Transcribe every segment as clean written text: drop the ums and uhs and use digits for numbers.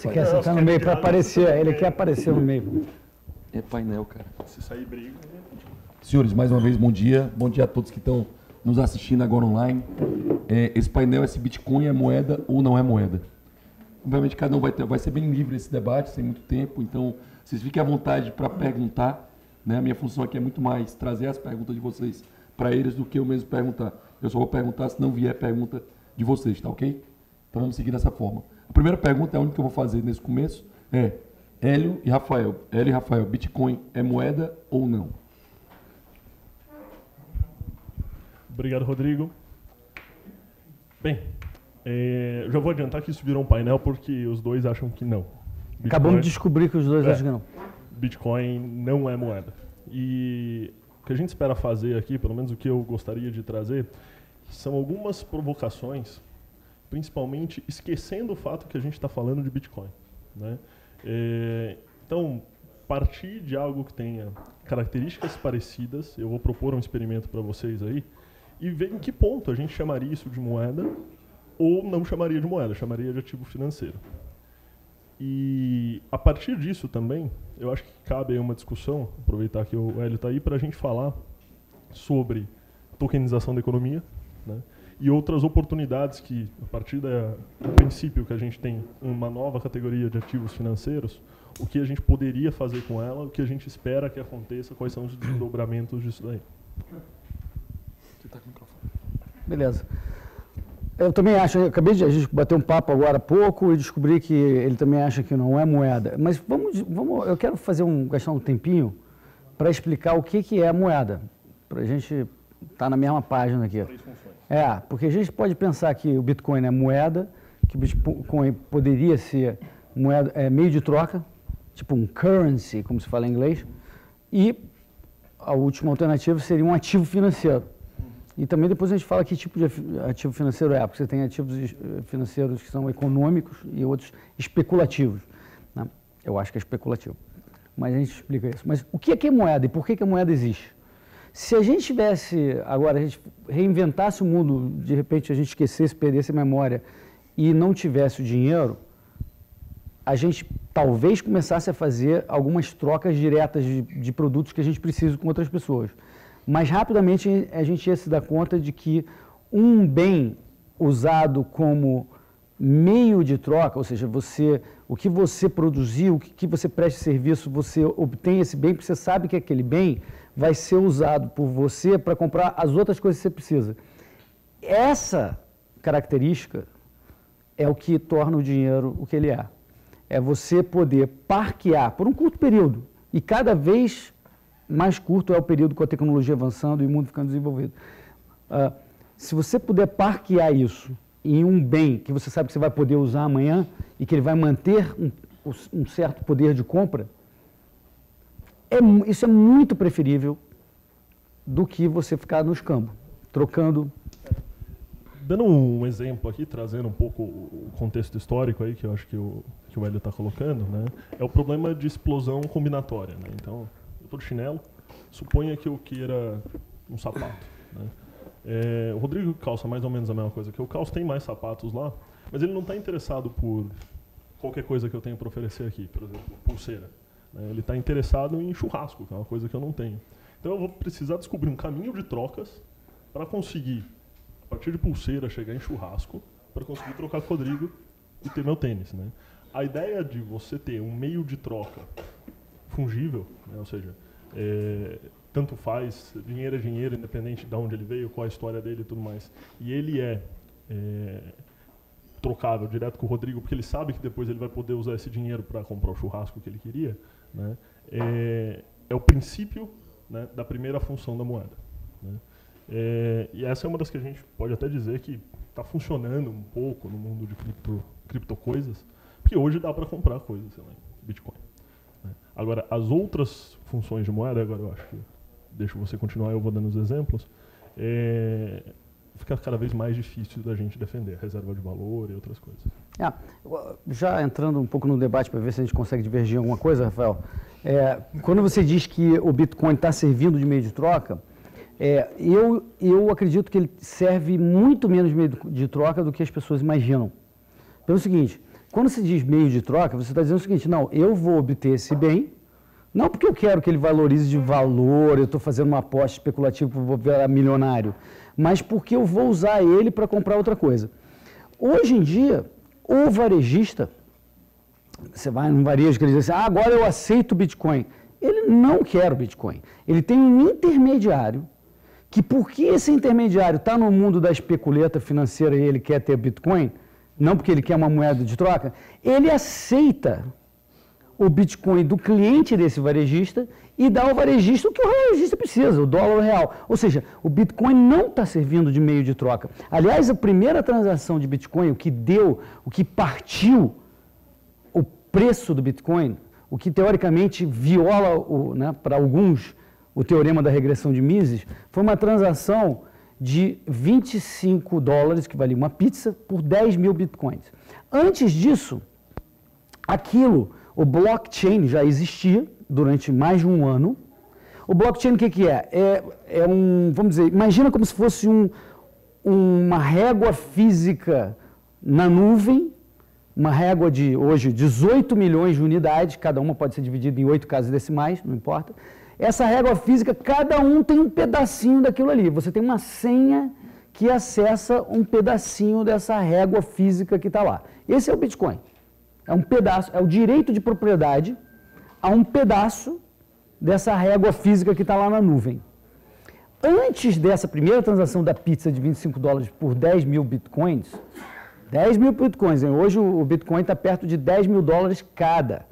Você quer sentar no meio para aparecer, ele quer aparecer no meio. É painel, cara. Se sair briga... Senhores, mais uma vez, bom dia. Bom dia a todos que estão nos assistindo agora online. Esse painel é se Bitcoin é moeda ou não é moeda. Obviamente, cada um vai ser bem livre esse debate, sem muito tempo, então vocês fiquem à vontade para perguntar. Né? A minha função aqui é muito mais trazer as perguntas de vocês para eles do que eu mesmo perguntar. Eu só vou perguntar se não vier pergunta de vocês, tá ok? Então vamos seguir dessa forma. A primeira pergunta, é a única que eu vou fazer nesse começo, é Hélio e Rafael. Hélio e Rafael, Bitcoin é moeda ou não? Obrigado, Rodrigo. Bem, já vou adiantar que isso virou um painel porque os dois acham que não. Bitcoin, acabamos de descobrir que os dois acham que não. Bitcoin não é moeda. E o que a gente espera fazer aqui, pelo menos o que eu gostaria de trazer, são algumas provocações, principalmente esquecendo o fato que a gente está falando de Bitcoin. Né? Então, partir de algo que tenha características parecidas, eu vou propor um experimento para vocês aí, e ver em que ponto a gente chamaria isso de moeda ou não chamaria de moeda, chamaria de ativo financeiro. E a partir disso também, eu acho que cabe aí uma discussão, aproveitar que o Hélio está aí, para a gente falar sobre tokenização da economia, né, e outras oportunidades que, a partir do princípio que a gente tem uma nova categoria de ativos financeiros, o que a gente poderia fazer com ela, o que a gente espera que aconteça, quais são os desdobramentos disso daí. Você tá com o microfone. Beleza. Eu também acho, a gente bater um papo agora há pouco e descobri que ele também acha que não é moeda. Mas eu quero gastar um tempinho para explicar o que é a moeda, para a gente estar na mesma página aqui. Porque a gente pode pensar que o Bitcoin é moeda, que o Bitcoin poderia ser moeda, meio de troca, tipo um currency, como se fala em inglês, e a última alternativa seria um ativo financeiro. E também depois a gente fala que tipo de ativo financeiro é, porque você tem ativos financeiros que são econômicos e outros especulativos. Né? Eu acho que é especulativo, mas a gente explica isso. Mas o que é moeda e por que a moeda existe? Se a gente tivesse, agora, a gente reinventasse o mundo, de repente a gente esquecesse, perdesse a memória e não tivesse o dinheiro, a gente talvez começasse a fazer algumas trocas diretas de produtos que a gente precisa com outras pessoas. Mas rapidamente a gente ia se dar conta de que um bem usado como meio de troca, ou seja, o que você produziu, o que você presta serviço, você obtém esse bem, porque você sabe que aquele bem vai ser usado por você para comprar as outras coisas que você precisa. Essa característica é o que torna o dinheiro o que ele é. É você poder parquear por um curto período, e cada vez mais curto é o período com a tecnologia avançando e o mundo ficando desenvolvido. Se você puder parquear isso em um bem que você sabe que você vai poder usar amanhã e que ele vai manter um certo poder de compra, isso é muito preferível do que você ficar no escambo, trocando. Dando um exemplo aqui, trazendo um pouco o contexto histórico aí, que eu acho que o Hélio está colocando, né, é o problema de explosão combinatória. Né? Então, eu estou de chinelo, suponha que eu queira um sapato. Né? O Rodrigo calça mais ou menos a mesma coisa que eu calço, tem mais sapatos lá, mas ele não está interessado por qualquer coisa que eu tenho para oferecer aqui, por exemplo, pulseira. Né? Ele está interessado em churrasco, que é uma coisa que eu não tenho. Então eu vou precisar descobrir um caminho de trocas para conseguir, a partir de pulseira, chegar em churrasco, para conseguir trocar com o Rodrigo e ter meu tênis. Né? A ideia de você ter um meio de troca fungível, né? Ou seja, tanto faz, dinheiro é dinheiro, independente de onde ele veio, qual a história dele e tudo mais. E ele é trocável direto com o Rodrigo, porque ele sabe que depois ele vai poder usar esse dinheiro para comprar o churrasco que ele queria. Né? É o princípio, né, da primeira função da moeda. Né? E essa é uma das que a gente pode até dizer que está funcionando um pouco no mundo de criptocoisas, porque hoje dá para comprar coisas, sei lá, Bitcoin. Né? Agora, as outras funções de moeda, agora eu acho que deixo você continuar, eu vou dando os exemplos, fica cada vez mais difícil da gente defender, reserva de valor e outras coisas. Já entrando um pouco no debate para ver se a gente consegue divergir em alguma coisa, Rafael, quando você diz que o Bitcoin está servindo de meio de troca, eu acredito que ele serve muito menos de meio de troca do que as pessoas imaginam. Pelo seguinte, quando se diz meio de troca, você está dizendo o seguinte, não, eu vou obter esse bem, não porque eu quero que ele valorize de valor, eu estou fazendo uma aposta especulativa para vou virar milionário, mas porque eu vou usar ele para comprar outra coisa. Hoje em dia, o varejista, você vai num varejo que ele diz assim, agora eu aceito o Bitcoin. Ele não quer o Bitcoin. Ele tem um intermediário, que porque esse intermediário está no mundo da especuleta financeira e ele quer ter Bitcoin, não porque ele quer uma moeda de troca, ele aceita o Bitcoin do cliente desse varejista e dá ao varejista o que o varejista precisa, o dólar real. Ou seja, o Bitcoin não está servindo de meio de troca. Aliás, a primeira transação de Bitcoin, o que partiu o preço do Bitcoin, o que teoricamente viola, né, para alguns, o teorema da regressão de Mises, foi uma transação de $25, que valia uma pizza, por 10 mil Bitcoins. Antes disso, o blockchain já existia durante mais de um ano. O blockchain, o que é? Vamos dizer, imagina como se fosse uma régua física na nuvem, uma régua de, hoje, 18 milhões de unidades, cada uma pode ser dividida em 8 casas decimais, não importa. Essa régua física, cada um tem um pedacinho daquilo ali. Você tem uma senha que acessa um pedacinho dessa régua física que está lá. Esse é o Bitcoin. É um pedaço, é o direito de propriedade a um pedaço dessa régua física que está lá na nuvem. Antes dessa primeira transação da pizza de $25 por 10 mil Bitcoins, 10 mil Bitcoins, hein? Hoje o Bitcoin está perto de $10 mil cada.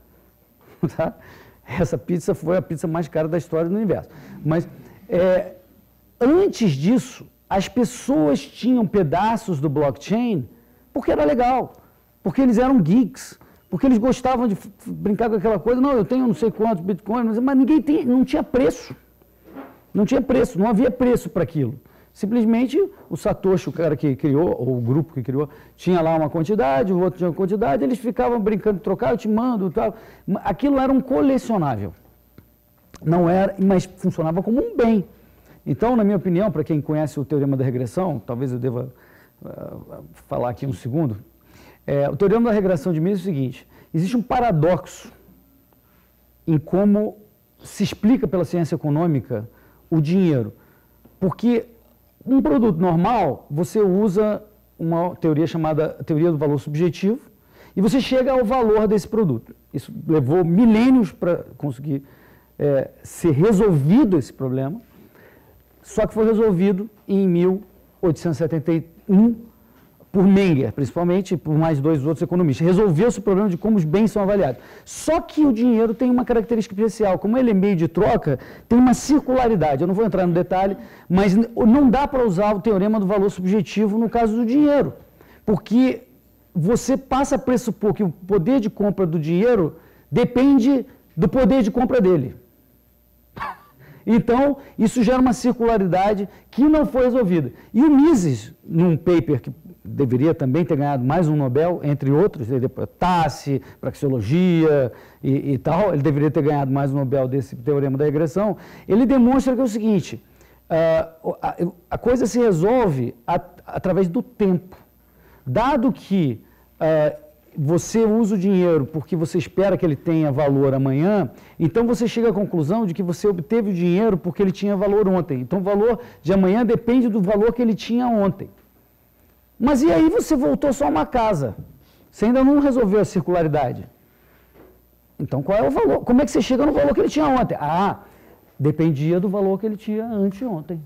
Tá? Essa pizza foi a pizza mais cara da história do universo. Mas antes disso, as pessoas tinham pedaços do blockchain porque era legal, porque eles eram geeks, porque eles gostavam de brincar com aquela coisa. Não, eu tenho não sei quantos bitcoins, mas não tinha preço. Não tinha preço, não havia preço para aquilo. Simplesmente o Satoshi, o cara que criou, ou o grupo que criou, tinha lá uma quantidade, o outro tinha uma quantidade, eles ficavam brincando de trocar, eu te mando e tal. Aquilo era um colecionável. Não era, mas funcionava como um bem. Então, na minha opinião, para quem conhece o teorema da regressão, talvez eu deva falar aqui um segundo, o teorema da regressão de Mises é o seguinte: existe um paradoxo em como se explica pela ciência econômica o dinheiro. Porque um produto normal, você usa uma teoria chamada teoria do valor subjetivo e você chega ao valor desse produto. Isso levou milênios para conseguir ser resolvido esse problema, só que foi resolvido em 1871 por Menger, principalmente, e por mais dois outros economistas. Resolveu-se o problema de como os bens são avaliados. Só que o dinheiro tem uma característica especial. Como ele é meio de troca, tem uma circularidade. Eu não vou entrar no detalhe, mas não dá para usar o teorema do valor subjetivo no caso do dinheiro. Porque você passa a pressupor que o poder de compra do dinheiro depende do poder de compra dele. Então, isso gera uma circularidade que não foi resolvida. E o Mises, num paper que deveria também ter ganhado mais um Nobel, entre outros, Tassi, praxeologia e tal, ele deveria ter ganhado mais um Nobel desse teorema da regressão, ele demonstra que é o seguinte, a coisa se resolve através do tempo. Dado que você usa o dinheiro porque você espera que ele tenha valor amanhã, então você chega à conclusão de que você obteve o dinheiro porque ele tinha valor ontem. Então o valor de amanhã depende do valor que ele tinha ontem. Mas e aí você voltou só a uma casa? Você ainda não resolveu a circularidade. Então qual é o valor? Como é que você chega no valor que ele tinha ontem? Dependia do valor que ele tinha anteontem.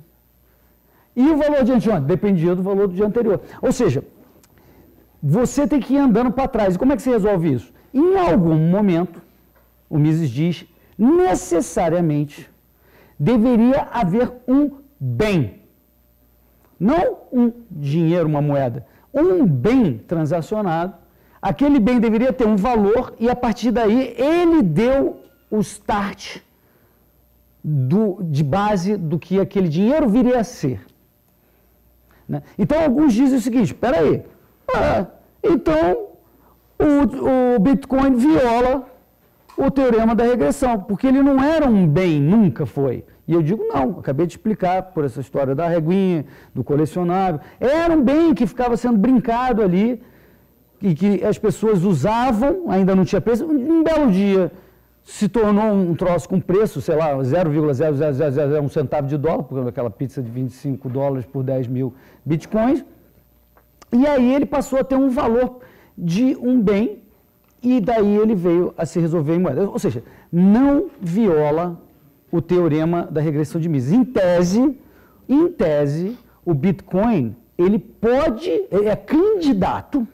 E o valor de anteontem? Dependia do valor do dia anterior. Ou seja, você tem que ir andando para trás. E como é que você resolve isso? Em algum momento, o Mises diz, necessariamente, deveria haver um bem. Não um dinheiro, uma moeda. Um bem transacionado. Aquele bem deveria ter um valor e, a partir daí, ele deu o start de base do que aquele dinheiro viria a ser. Né? Então, alguns dizem o seguinte, espera aí, então o Bitcoin viola o teorema da regressão, porque ele não era um bem, nunca foi. E eu digo não, acabei de explicar por essa história da reguinha, do colecionável. Era um bem que ficava sendo brincado ali e que as pessoas usavam, ainda não tinha preço, um belo dia se tornou um troço com preço, sei lá, 0,0001 centavo de dólar, por aquela pizza de $25 por 10 mil bitcoins, e aí ele passou a ter um valor de um bem, e daí ele veio a se resolver em moeda. Ou seja, não viola o teorema da regressão de Mises. Em tese, o Bitcoin, ele é candidato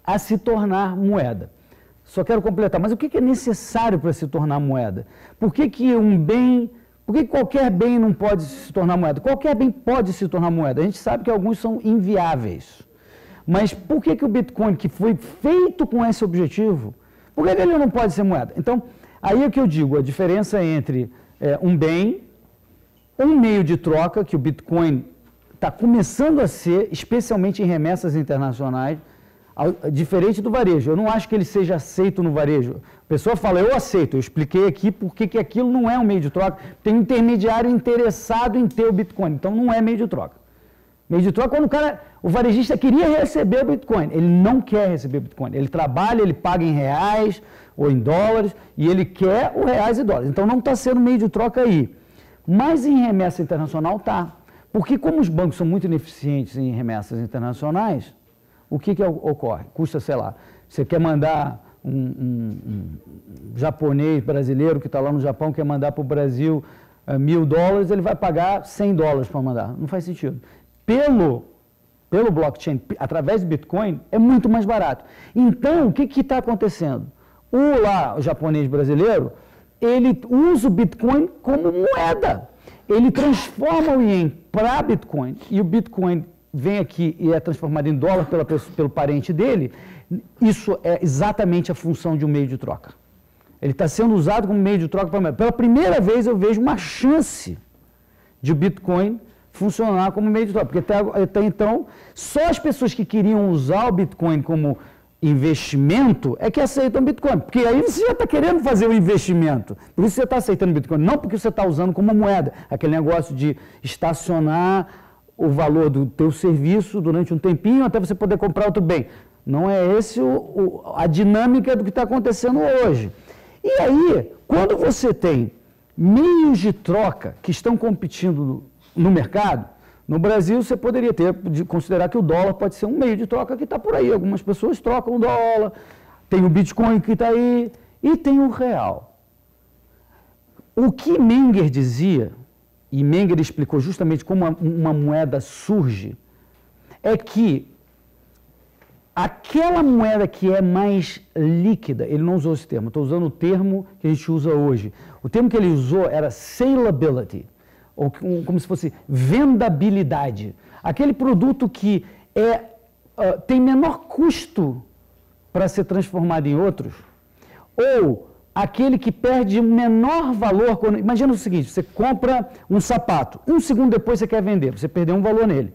a se tornar moeda. Só quero completar, mas o que é necessário para se tornar moeda? Por que qualquer bem não pode se tornar moeda? Qualquer bem pode se tornar moeda. A gente sabe que alguns são inviáveis. Mas por que o Bitcoin, que foi feito com esse objetivo, por que ele não pode ser moeda? Então, aí é que eu digo, a diferença entre um bem, um meio de troca, que o Bitcoin está começando a ser, especialmente em remessas internacionais, diferente do varejo. Eu não acho que ele seja aceito no varejo. A pessoa fala, eu aceito, eu expliquei aqui porque que aquilo não é um meio de troca. Tem um intermediário interessado em ter o Bitcoin, então não é meio de troca. Meio de troca, quando o varejista queria receber o Bitcoin, ele não quer receber o Bitcoin. Ele trabalha, ele paga em reais ou em dólares, e ele quer o reais e dólares. Então não está sendo meio de troca aí. Mas em remessa internacional está. Porque como os bancos são muito ineficientes em remessas internacionais, o que ocorre? Custa, sei lá, você quer mandar um japonês brasileiro que está lá no Japão, quer mandar para o Brasil $1.000, ele vai pagar $100 para mandar. Não faz sentido. Pelo blockchain, através do Bitcoin, é muito mais barato. Então, o que está acontecendo? O japonês brasileiro, ele usa o Bitcoin como moeda. Ele transforma o Ien para Bitcoin, e o Bitcoin vem aqui e é transformado em dólar pelo parente dele. Isso é exatamente a função de um meio de troca. Ele está sendo usado como meio de troca para moeda. Pela primeira vez eu vejo uma chance de o Bitcoin funcionar como meio de troca, porque até então, só as pessoas que queriam usar o Bitcoin como investimento é que aceitam Bitcoin, porque aí você já está querendo fazer o investimento, por isso você está aceitando Bitcoin, não porque você está usando como moeda, aquele negócio de estacionar o valor do teu serviço durante um tempinho até você poder comprar outro bem. Não é esse a dinâmica do que está acontecendo hoje. E aí, quando você tem meios de troca que estão competindo no mercado, no Brasil você poderia considerar que o dólar pode ser um meio de troca que está por aí. Algumas pessoas trocam o dólar, tem o Bitcoin que está aí, e tem o real. O que Menger dizia, e Menger explicou justamente como uma moeda surge, é que aquela moeda que é mais líquida, ele não usou esse termo, estou usando o termo que a gente usa hoje. O termo que ele usou era salability, ou como se fosse vendabilidade. Aquele produto que tem menor custo para ser transformado em outros, ou aquele que perde menor valor. Imagina o seguinte, você compra um sapato, um segundo depois você quer vender, você perdeu um valor nele.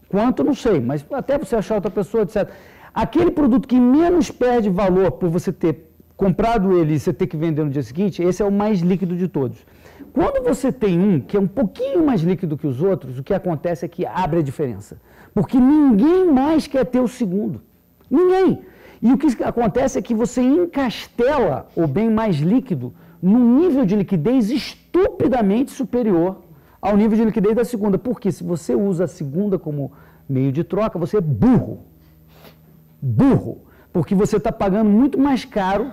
Quanto, não sei, mas até você achar outra pessoa, etc. Aquele produto que menos perde valor por você ter comprado ele e você ter que vender no dia seguinte, esse é o mais líquido de todos. Quando você tem um que é um pouquinho mais líquido que os outros, o que acontece é que abre a diferença. Porque ninguém mais quer ter o segundo. Ninguém. E o que acontece é que você encastela o bem mais líquido num nível de liquidez estupidamente superior ao nível de liquidez da segunda. Porque se você usa a segunda como meio de troca, você é burro. Burro. Porque você está pagando muito mais caro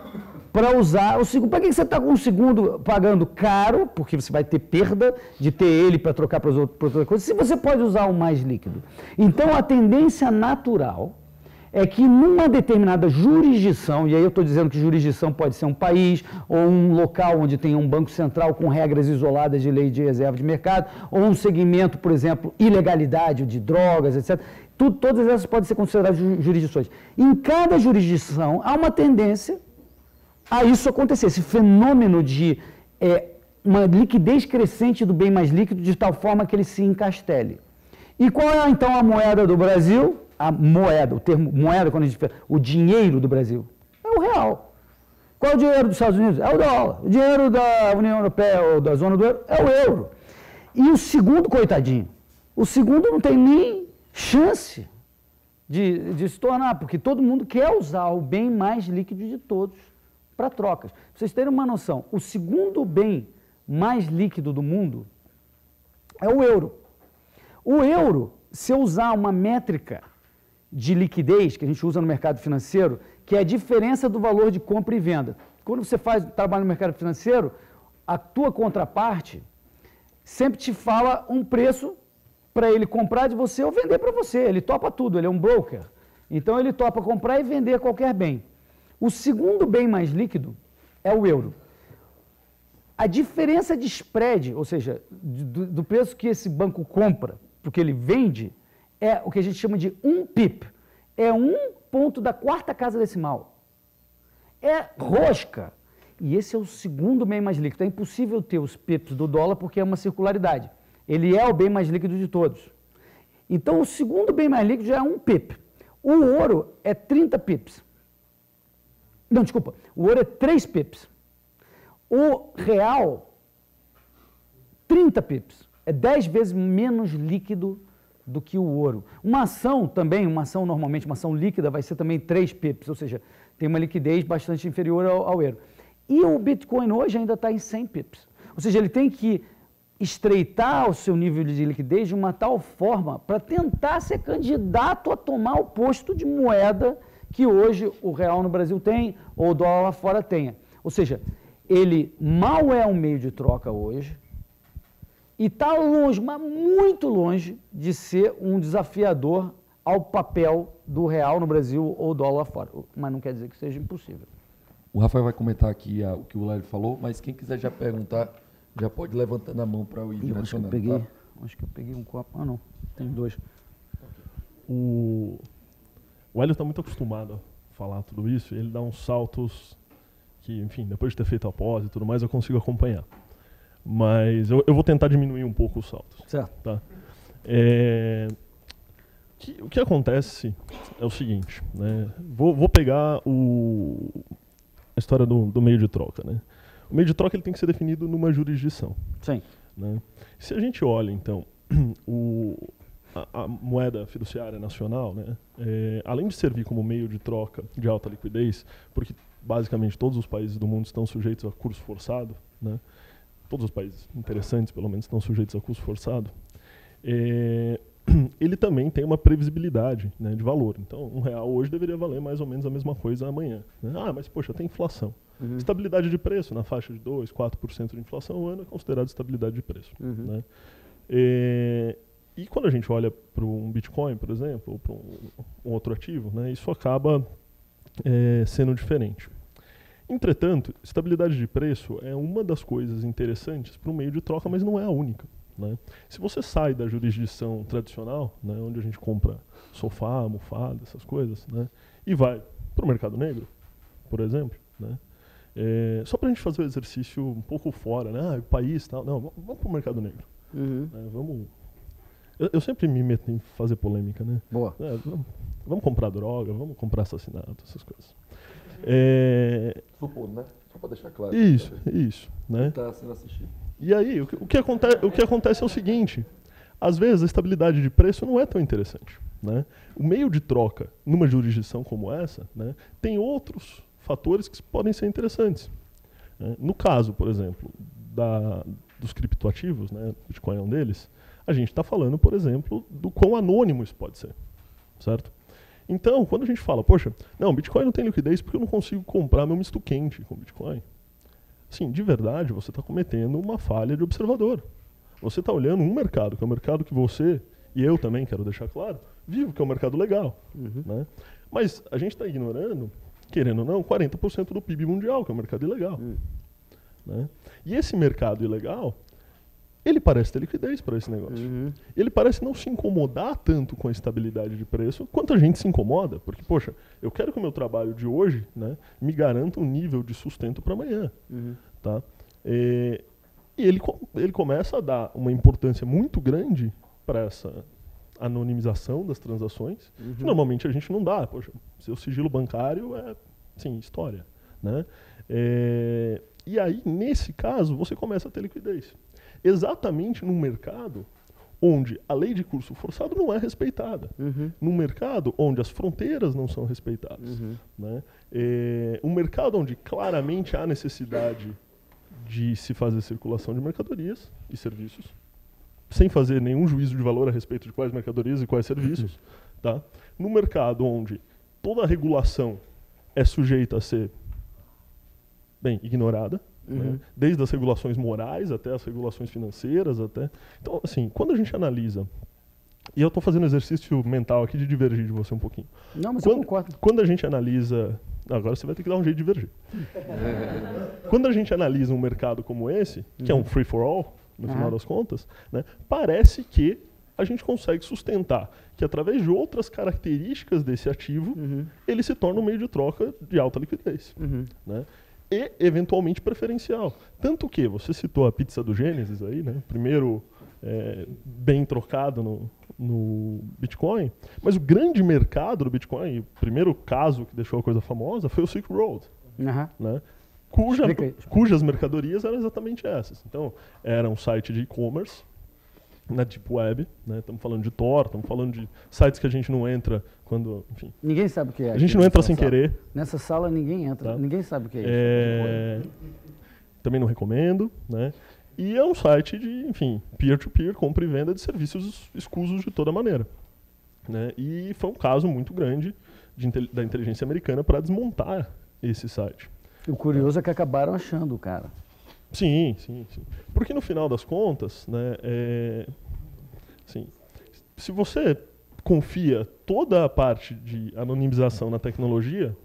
para usar o segundo. Para que você está com o segundo pagando caro? Porque você vai ter perda de ter ele para trocar para outra coisa, se você pode usar o mais líquido. Então, a tendência natural é que numa determinada jurisdição, e aí eu estou dizendo que jurisdição pode ser um país, ou um local onde tem um banco central com regras isoladas de lei de reserva de mercado, ou um segmento, por exemplo, ilegalidade de drogas, etc. Todas essas podem ser consideradas jurisdições. Em cada jurisdição há uma tendência a isso acontecer, esse fenômeno de uma liquidez crescente do bem mais líquido, de tal forma que ele se encastele. E qual é, então, a moeda do Brasil? A moeda, o termo moeda, quando a gente fala, o dinheiro do Brasil, é o real. Qual é o dinheiro dos Estados Unidos? É o dólar. O dinheiro da União Europeia ou da zona do euro é o euro. E o segundo, coitadinho, o segundo não tem nem chance de se tornar, porque todo mundo quer usar o bem mais líquido de todos para trocas. Pra vocês terem uma noção, o segundo bem mais líquido do mundo é o euro. O euro, se eu usar uma métrica de liquidez, que a gente usa no mercado financeiro, que é a diferença do valor de compra e venda. Quando você trabalha no mercado financeiro, a tua contraparte sempre te fala um preço para ele comprar de você ou vender para você. Ele topa tudo, ele é um broker. Então ele topa comprar e vender qualquer bem. O segundo bem mais líquido é o euro. A diferença de spread, ou seja, do preço que esse banco compra, porque ele vende, é o que a gente chama de 1 pip. É 1 ponto da quarta casa decimal. É rosca. E esse é o segundo bem mais líquido. É impossível ter os pips do dólar porque é uma circularidade. Ele é o bem mais líquido de todos. Então, o segundo bem mais líquido já é 1 pip. O ouro é 30 pips. Não, desculpa. O ouro é 3 pips. O real, 30 pips. É 10 vezes menos líquido do que o ouro. Uma ação também, normalmente, uma ação líquida vai ser também 3 pips, ou seja, tem uma liquidez bastante inferior ao euro. E o Bitcoin hoje ainda está em 100 pips. Ou seja, ele tem que estreitar o seu nível de liquidez de uma tal forma para tentar ser candidato a tomar o posto de moeda que hoje o real no Brasil tem ou o dólar lá fora tenha. Ou seja, ele mal é um meio de troca hoje e está longe, mas muito longe de ser um desafiador ao papel do real no Brasil ou dólar lá fora. Mas não quer dizer que seja impossível. O Rafael vai comentar aqui o que o Lélio falou, mas quem quiser já perguntar, já pode levantando a mão para eu ir direcionando. Acho que eu peguei um copo. Ah, não. Tem 2. O Hélio está muito acostumado a falar tudo isso, ele dá uns saltos que, enfim, depois de ter feito a pós e tudo mais, eu consigo acompanhar. Mas eu vou tentar diminuir um pouco os saltos. Certo. Tá? O que acontece é o seguinte, né? Vou pegar a história do meio de troca, né? O meio de troca ele tem que ser definido numa jurisdição. Sim. Né? Se a gente olha, então, a moeda fiduciária nacional, né, além de servir como meio de troca de alta liquidez, porque basicamente todos os países do mundo estão sujeitos a curso forçado, né, todos os países interessantes, pelo menos, estão sujeitos a curso forçado, ele também tem uma previsibilidade, né, de valor. Então, R$1 hoje deveria valer mais ou menos a mesma coisa amanhã. Né? Ah, mas poxa, tem inflação. Uhum. Estabilidade de preço, na faixa de 2%, 4% de inflação ao ano é considerado estabilidade de preço. Uhum. Né? E quando a gente olha para um Bitcoin, por exemplo, ou para um outro ativo, né, isso acaba sendo diferente. Entretanto, estabilidade de preço é uma das coisas interessantes para o meio de troca, mas não é a única. Né? Se você sai da jurisdição tradicional, né, onde a gente compra sofá, almofada, essas coisas, né, e vai para o mercado negro, por exemplo, né, só para a gente fazer o exercício um pouco fora, né, o país tal, não, vamos para o mercado negro. Uhum. Vamos. Eu sempre me meto em fazer polêmica, né? Boa. Vamos comprar droga, vamos comprar assassinato, essas coisas. Supondo, né? Só para deixar claro. Isso, né? Está sendo assistido. E aí, o que acontece é o seguinte, às vezes a estabilidade de preço não é tão interessante. Né? O meio de troca numa jurisdição como essa, né, tem outros fatores que podem ser interessantes. Né? No caso, por exemplo, dos criptoativos, né, Bitcoin é um deles, a gente está falando, por exemplo, do quão anônimo isso pode ser. Certo? Então, quando a gente fala, poxa, não, Bitcoin não tem liquidez porque eu não consigo comprar meu misto quente com Bitcoin. Sim, de verdade, você está cometendo uma falha de observador. Você está olhando um mercado, que é o mercado que você, e eu também, quero deixar claro, vivo, que é um mercado legal. Uhum. Né? Mas a gente está ignorando, querendo ou não, 40% do PIB mundial, que é um mercado ilegal. Né? E esse mercado ilegal, ele parece ter liquidez para esse negócio. Uhum. Ele parece não se incomodar tanto com a estabilidade de preço quanto a gente se incomoda. Porque, poxa, eu quero que o meu trabalho de hoje, né, me garanta um nível de sustento para amanhã. Uhum. Tá? E ele começa a dar uma importância muito grande para essa anonimização das transações. Uhum. Que normalmente a gente não dá. Poxa, seu sigilo bancário é, sim, história. Né? E aí, nesse caso, você começa a ter liquidez. Exatamente no mercado onde a lei de curso forçado não é respeitada, num mercado onde as fronteiras não são respeitadas, né? Um mercado onde claramente há necessidade de se fazer circulação de mercadorias e serviços, sem fazer nenhum juízo de valor a respeito de quais mercadorias e quais serviços, tá? No mercado onde toda a regulação é sujeita a ser, bem, ignorada, né? Desde as regulações morais até as regulações financeiras, até. Então, assim, quando a gente analisa, e eu estou fazendo exercício mental aqui de divergir de você um pouquinho. Não, mas eu concordo. Quando a gente analisa, agora você vai ter que dar um jeito de divergir. Quando a gente analisa um mercado como esse, que é um free for all, no final das contas, né, parece que a gente consegue sustentar que através de outras características desse ativo, ele se torna um meio de troca de alta liquidez, né? E, eventualmente, preferencial. Tanto que, você citou a pizza do Gênesis aí, né? Primeiro bem trocado no Bitcoin, mas o grande mercado do Bitcoin, o primeiro caso que deixou a coisa famosa, foi o Silk Road, né? Cujas mercadorias eram exatamente essas. Então, era um site de e-commerce, na Deep Web, né? Estamos falando de Tor, estamos falando de sites que a gente não entra quando, enfim. Ninguém sabe o que é. A gente não entra sem querer. Nessa sala ninguém entra, ninguém sabe o que é isso. Também não recomendo, né? E é um site de, enfim, peer-to-peer, compra e venda de serviços escusos de toda maneira, né? E foi um caso muito grande da inteligência americana para desmontar esse site. O curioso é que acabaram achando o cara. Sim. Porque no final das contas, né, assim, se você confia toda a parte de anonimização na tecnologia,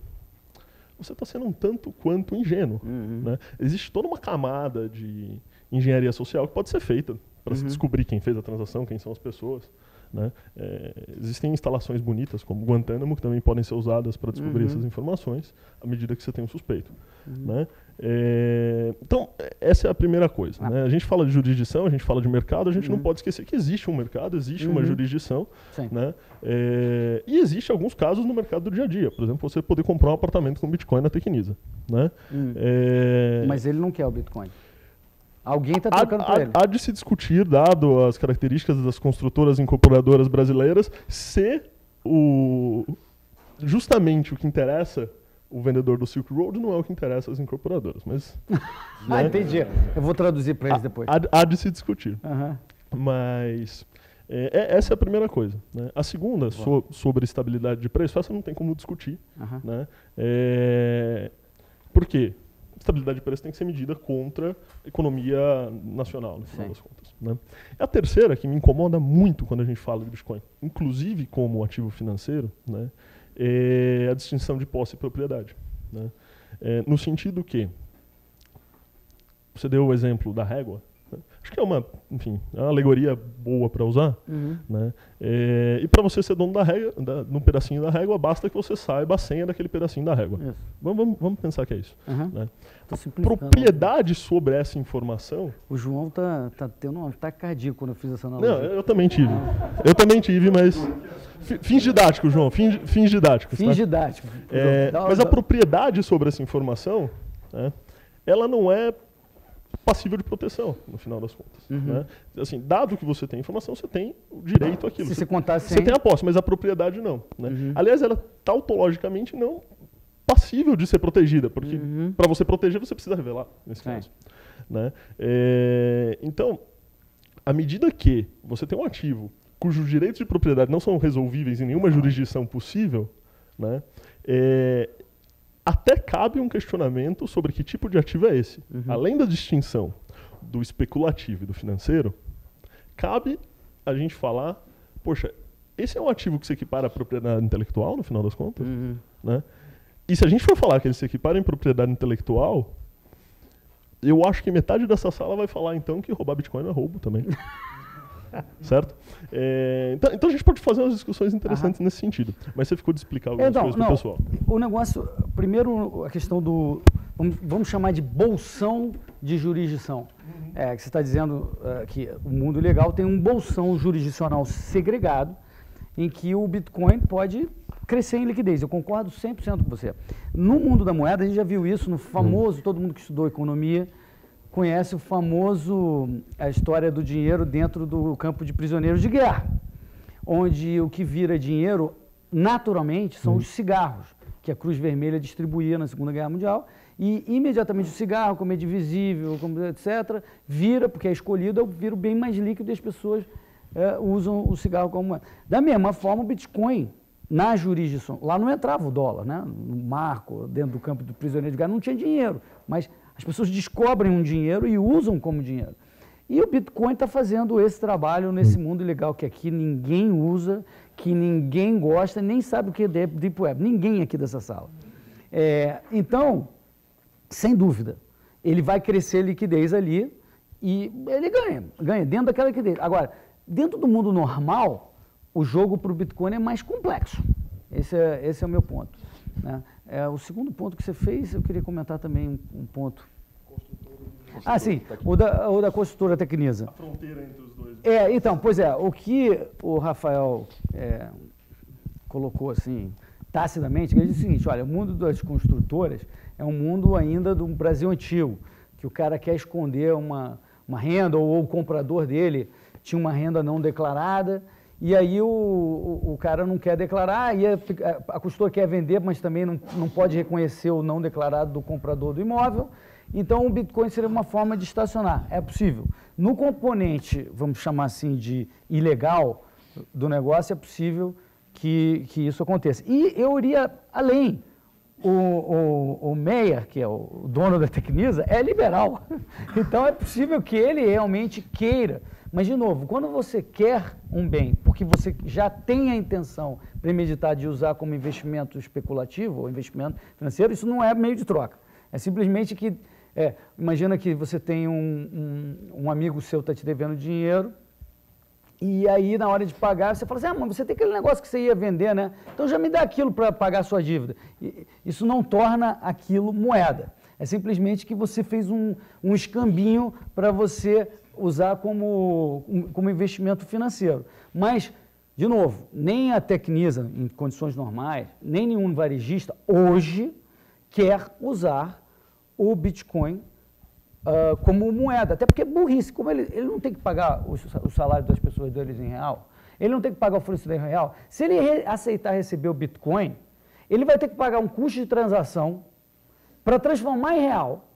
você está sendo um tanto quanto ingênuo, né? Existe toda uma camada de engenharia social que pode ser feita para se descobrir quem fez a transação, quem são as pessoas, né? Existem instalações bonitas como Guantánamo que também podem ser usadas para descobrir essas informações à medida que você tem um suspeito, né? Então, essa é a primeira coisa, né? A gente fala de jurisdição, a gente fala de mercado, a gente não pode esquecer que existe um mercado, existe uma jurisdição, né? E existe alguns casos no mercado do dia a dia. Por exemplo, você poder comprar um apartamento com Bitcoin na Tecnisa, né? Mas ele não quer o Bitcoin. Alguém está trocando por ele. Há de se discutir, dado as características das construtoras incorporadoras brasileiras, se justamente o que interessa o vendedor do Silk Road não é o que interessa as incorporadoras. Mas, né? Entendi. Eu vou traduzir para eles depois. Há de se discutir. Mas essa é a primeira coisa, né? A segunda, sobre estabilidade de preço, essa não tem como discutir, né? Por quê? Estabilidade de preço tem que ser medida contra a economia nacional, no final das contas, né? A terceira, que me incomoda muito quando a gente fala de Bitcoin, inclusive como ativo financeiro, né, é a distinção de posse e propriedade, né? No sentido que, você deu o exemplo da régua, né? Acho que é uma alegoria boa para usar, né? E para você ser dono da régua, num pedacinho da régua, basta que você saiba a senha daquele pedacinho da régua. Vamos pensar que é isso, né? Propriedade sobre essa informação. O João tá tendo um ataque cardíaco quando eu fiz essa analogia. Não, eu também tive. Mas fins didáticos, João. Fins didáticos. Fins didáticos. Mas a propriedade sobre essa informação, né, ela não é passível de proteção, no final das contas, né? Assim, dado que você tem informação, você tem o direito àquilo. Se você contar você tem a posse, mas a propriedade não, né? Aliás, ela tautologicamente não passível de ser protegida, porque para você proteger, você precisa revelar, nesse caso, né? Então, à medida que você tem um ativo cujos direitos de propriedade não são resolvíveis em nenhuma jurisdição possível, né, até cabe um questionamento sobre que tipo de ativo é esse. Além da distinção do especulativo e do financeiro, cabe a gente falar, poxa, esse é um ativo que se equipara à propriedade intelectual, no final das contas, né? E se a gente for falar que ele se equipara em propriedade intelectual, eu acho que metade dessa sala vai falar, então, que roubar Bitcoin é roubo também. Certo? Então a gente pode fazer umas discussões interessantes nesse sentido. Mas você ficou de explicar algumas coisas para o pessoal. O negócio, primeiro a questão do, vamos chamar de bolsão de jurisdição. Que você está dizendo que o mundo legal tem um bolsão jurisdicional segregado em que o Bitcoin pode crescer em liquidez. Eu concordo 100% com você. No mundo da moeda, a gente já viu isso no famoso, todo mundo que estudou economia, conhece o famoso, a história do dinheiro dentro do campo de prisioneiros de guerra, onde o que vira dinheiro, naturalmente, são os cigarros, que a Cruz Vermelha distribuía na Segunda Guerra Mundial, e imediatamente o cigarro, como é divisível, como etc., vira, porque é escolhido, vira o bem mais líquido e as pessoas usam o cigarro como moeda. Da mesma forma, o Bitcoin, na jurisdição, lá não entrava o dólar, né? No marco, dentro do campo do prisioneiro de guerra, não tinha dinheiro, mas as pessoas descobrem um dinheiro e usam como dinheiro. E o Bitcoin está fazendo esse trabalho nesse mundo ilegal que aqui ninguém usa, que ninguém gosta, nem sabe o que é Deep Web, ninguém aqui dessa sala. Então, sem dúvida, ele vai crescer liquidez ali e ele ganha dentro daquela liquidez. Agora, dentro do mundo normal, o jogo para o Bitcoin é mais complexo. Esse é o meu ponto, né? O segundo ponto que você fez, eu queria comentar também um ponto. Sim, o da construtora Tecnisa. A fronteira entre os dois. Então, pois o que o Rafael colocou assim, tacidamente, ele diz o seguinte, olha, o mundo das construtoras é um mundo ainda do Brasil antigo, que o cara quer esconder uma renda, ou o comprador dele tinha uma renda não declarada, e aí o cara não quer declarar, e a construtora quer vender, mas também não pode reconhecer o não declarado do comprador do imóvel. Então, o Bitcoin seria uma forma de estacionar. É possível. No componente, vamos chamar assim, de ilegal do negócio, é possível que isso aconteça. E eu iria além. O Meyer, que é o dono da Tecnisa, é liberal. Então, é possível que ele realmente queira. Mas, de novo, quando você quer um bem, porque você já tem a intenção premeditada de usar como investimento especulativo ou investimento financeiro, isso não é meio de troca. É simplesmente que, imagina que você tem um amigo seu que está te devendo dinheiro, e aí na hora de pagar você fala assim, mas você tem aquele negócio que você ia vender, né? Então já me dá aquilo para pagar a sua dívida. Isso não torna aquilo moeda. É simplesmente que você fez um escambinho para você usar como investimento financeiro. Mas, de novo, nem a Tecnisa, em condições normais, nem nenhum varejista hoje quer usar o Bitcoin como moeda, até porque é burrice, como ele não tem que pagar o salário das pessoas deles em real, ele não tem que pagar o fornecedor em real, se ele aceitar receber o Bitcoin, ele vai ter que pagar um custo de transação para transformar em real,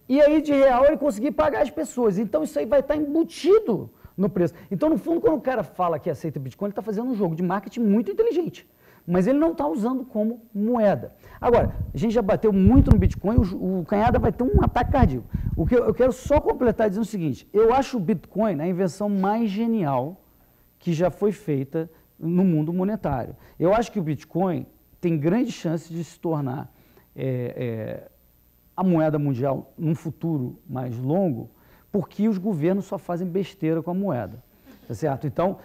e aí de real ele conseguir pagar as pessoas, então isso aí vai estar embutido no preço. Então, no fundo, quando o cara fala que aceita Bitcoin, ele está fazendo um jogo de marketing muito inteligente, mas ele não está usando como moeda. Agora, a gente já bateu muito no Bitcoin, o Canhada vai ter um ataque cardíaco. O que eu quero só completar dizendo o seguinte, eu acho o Bitcoin a invenção mais genial que já foi feita no mundo monetário. Eu acho que o Bitcoin tem grandes chances de se tornar a moeda mundial num futuro mais longo, porque os governos só fazem besteira com a moeda. Tá certo? Então,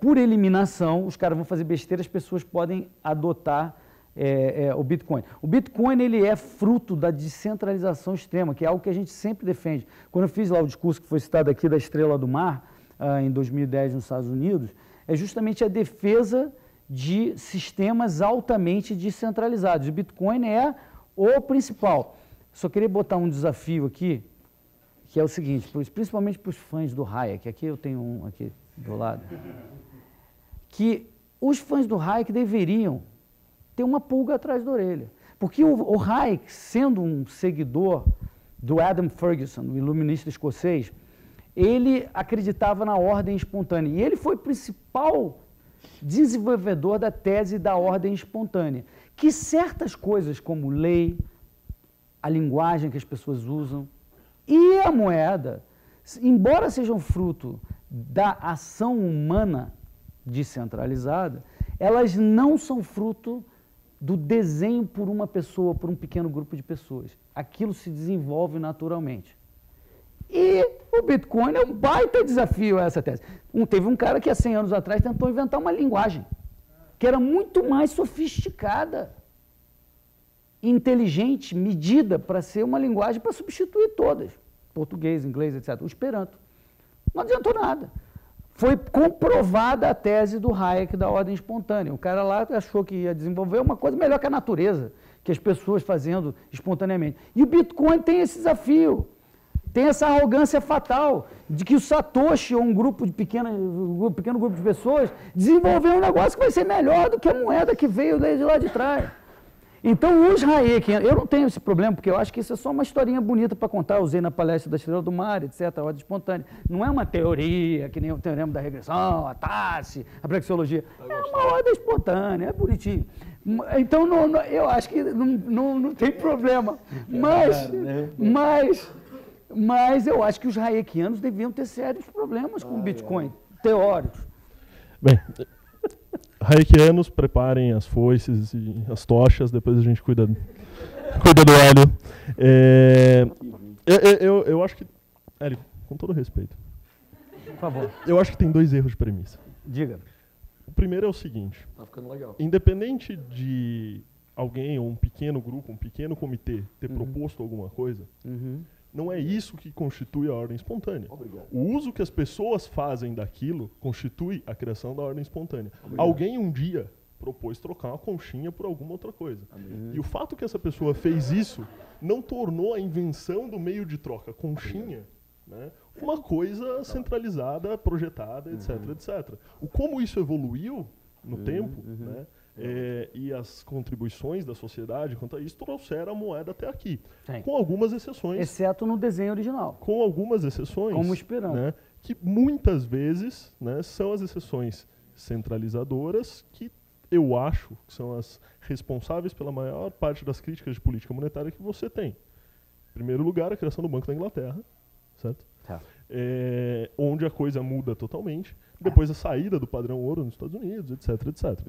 por eliminação, os caras vão fazer besteira, as pessoas podem adotar o Bitcoin. O Bitcoin ele é fruto da descentralização extrema, que é algo que a gente sempre defende. Quando eu fiz lá o discurso que foi citado aqui da Estrela do Mar, em 2010 nos Estados Unidos, é justamente a defesa de sistemas altamente descentralizados. O Bitcoin é o principal. Só queria botar um desafio aqui, que é o seguinte, principalmente para os fãs do Hayek, aqui eu tenho um aqui do lado, que os fãs do Hayek deveriam ter uma pulga atrás da orelha. Porque o Hayek, sendo um seguidor do Adam Ferguson, o iluminista escocês, ele acreditava na ordem espontânea. E ele foi o principal desenvolvedor da tese da ordem espontânea. Que certas coisas, como lei, a linguagem que as pessoas usam, e a moeda, embora sejam fruto da ação humana descentralizada, elas não são fruto do desenho por uma pessoa, por um pequeno grupo de pessoas. Aquilo se desenvolve naturalmente. E o Bitcoin é um baita desafio a essa tese. Teve um cara que há 100 anos atrás tentou inventar uma linguagem que era muito mais sofisticada, inteligente, medida para ser uma linguagem para substituir todas, português, inglês, etc. O Esperanto. Não adiantou nada. Foi comprovada a tese do Hayek da ordem espontânea. O cara lá achou que ia desenvolver uma coisa melhor que a natureza, que as pessoas fazendo espontaneamente. E o Bitcoin tem esse desafio. Tem essa arrogância fatal de que o Satoshi ou um pequeno grupo de pessoas desenvolveu um negócio que vai ser melhor do que a moeda que veio de lá de trás. Então, os Hayek, eu não tenho esse problema, porque eu acho que isso é só uma historinha bonita para contar. Eu usei na palestra da Estrela do Mar, etc., a ordem espontânea. Não é uma teoria, que nem o teorema da regressão, a Tassi, a praxeologia. É uma ordem espontânea, é bonitinho. Então, eu acho que não tem problema. Mas eu acho que os hayekianos deviam ter sérios problemas com o Bitcoin, teóricos. Bem, hayekianos, preparem as foices e as tochas, depois a gente cuida do Hélio. Eu acho que, Hélio, com todo respeito, por favor, eu acho que tem 2 erros de premissa. Diga. O primeiro é o seguinte, Tá ficando legal. independente de alguém ou um pequeno grupo, um pequeno comitê ter proposto alguma coisa, não é isso que constitui a ordem espontânea. Obrigado. O uso que as pessoas fazem daquilo constitui a criação da ordem espontânea. Alguém um dia propôs trocar uma conchinha por alguma outra coisa. E o fato que essa pessoa fez isso não tornou a invenção do meio de troca conchinha, né, uma coisa centralizada, projetada, etc, etc. Como isso evoluiu no tempo, né, e as contribuições da sociedade quanto a isso trouxeram a moeda até aqui. Sim. Com algumas exceções. Exceto no desenho original. Com algumas exceções. Como esperando. Né, que muitas vezes, né, são as exceções centralizadoras que eu acho que são as responsáveis pela maior parte das críticas de política monetária que você tem. Em primeiro lugar, a criação do Banco da Inglaterra, certo? Tá. Onde a coisa muda totalmente. Depois a saída do padrão ouro nos Estados Unidos, etc, etc.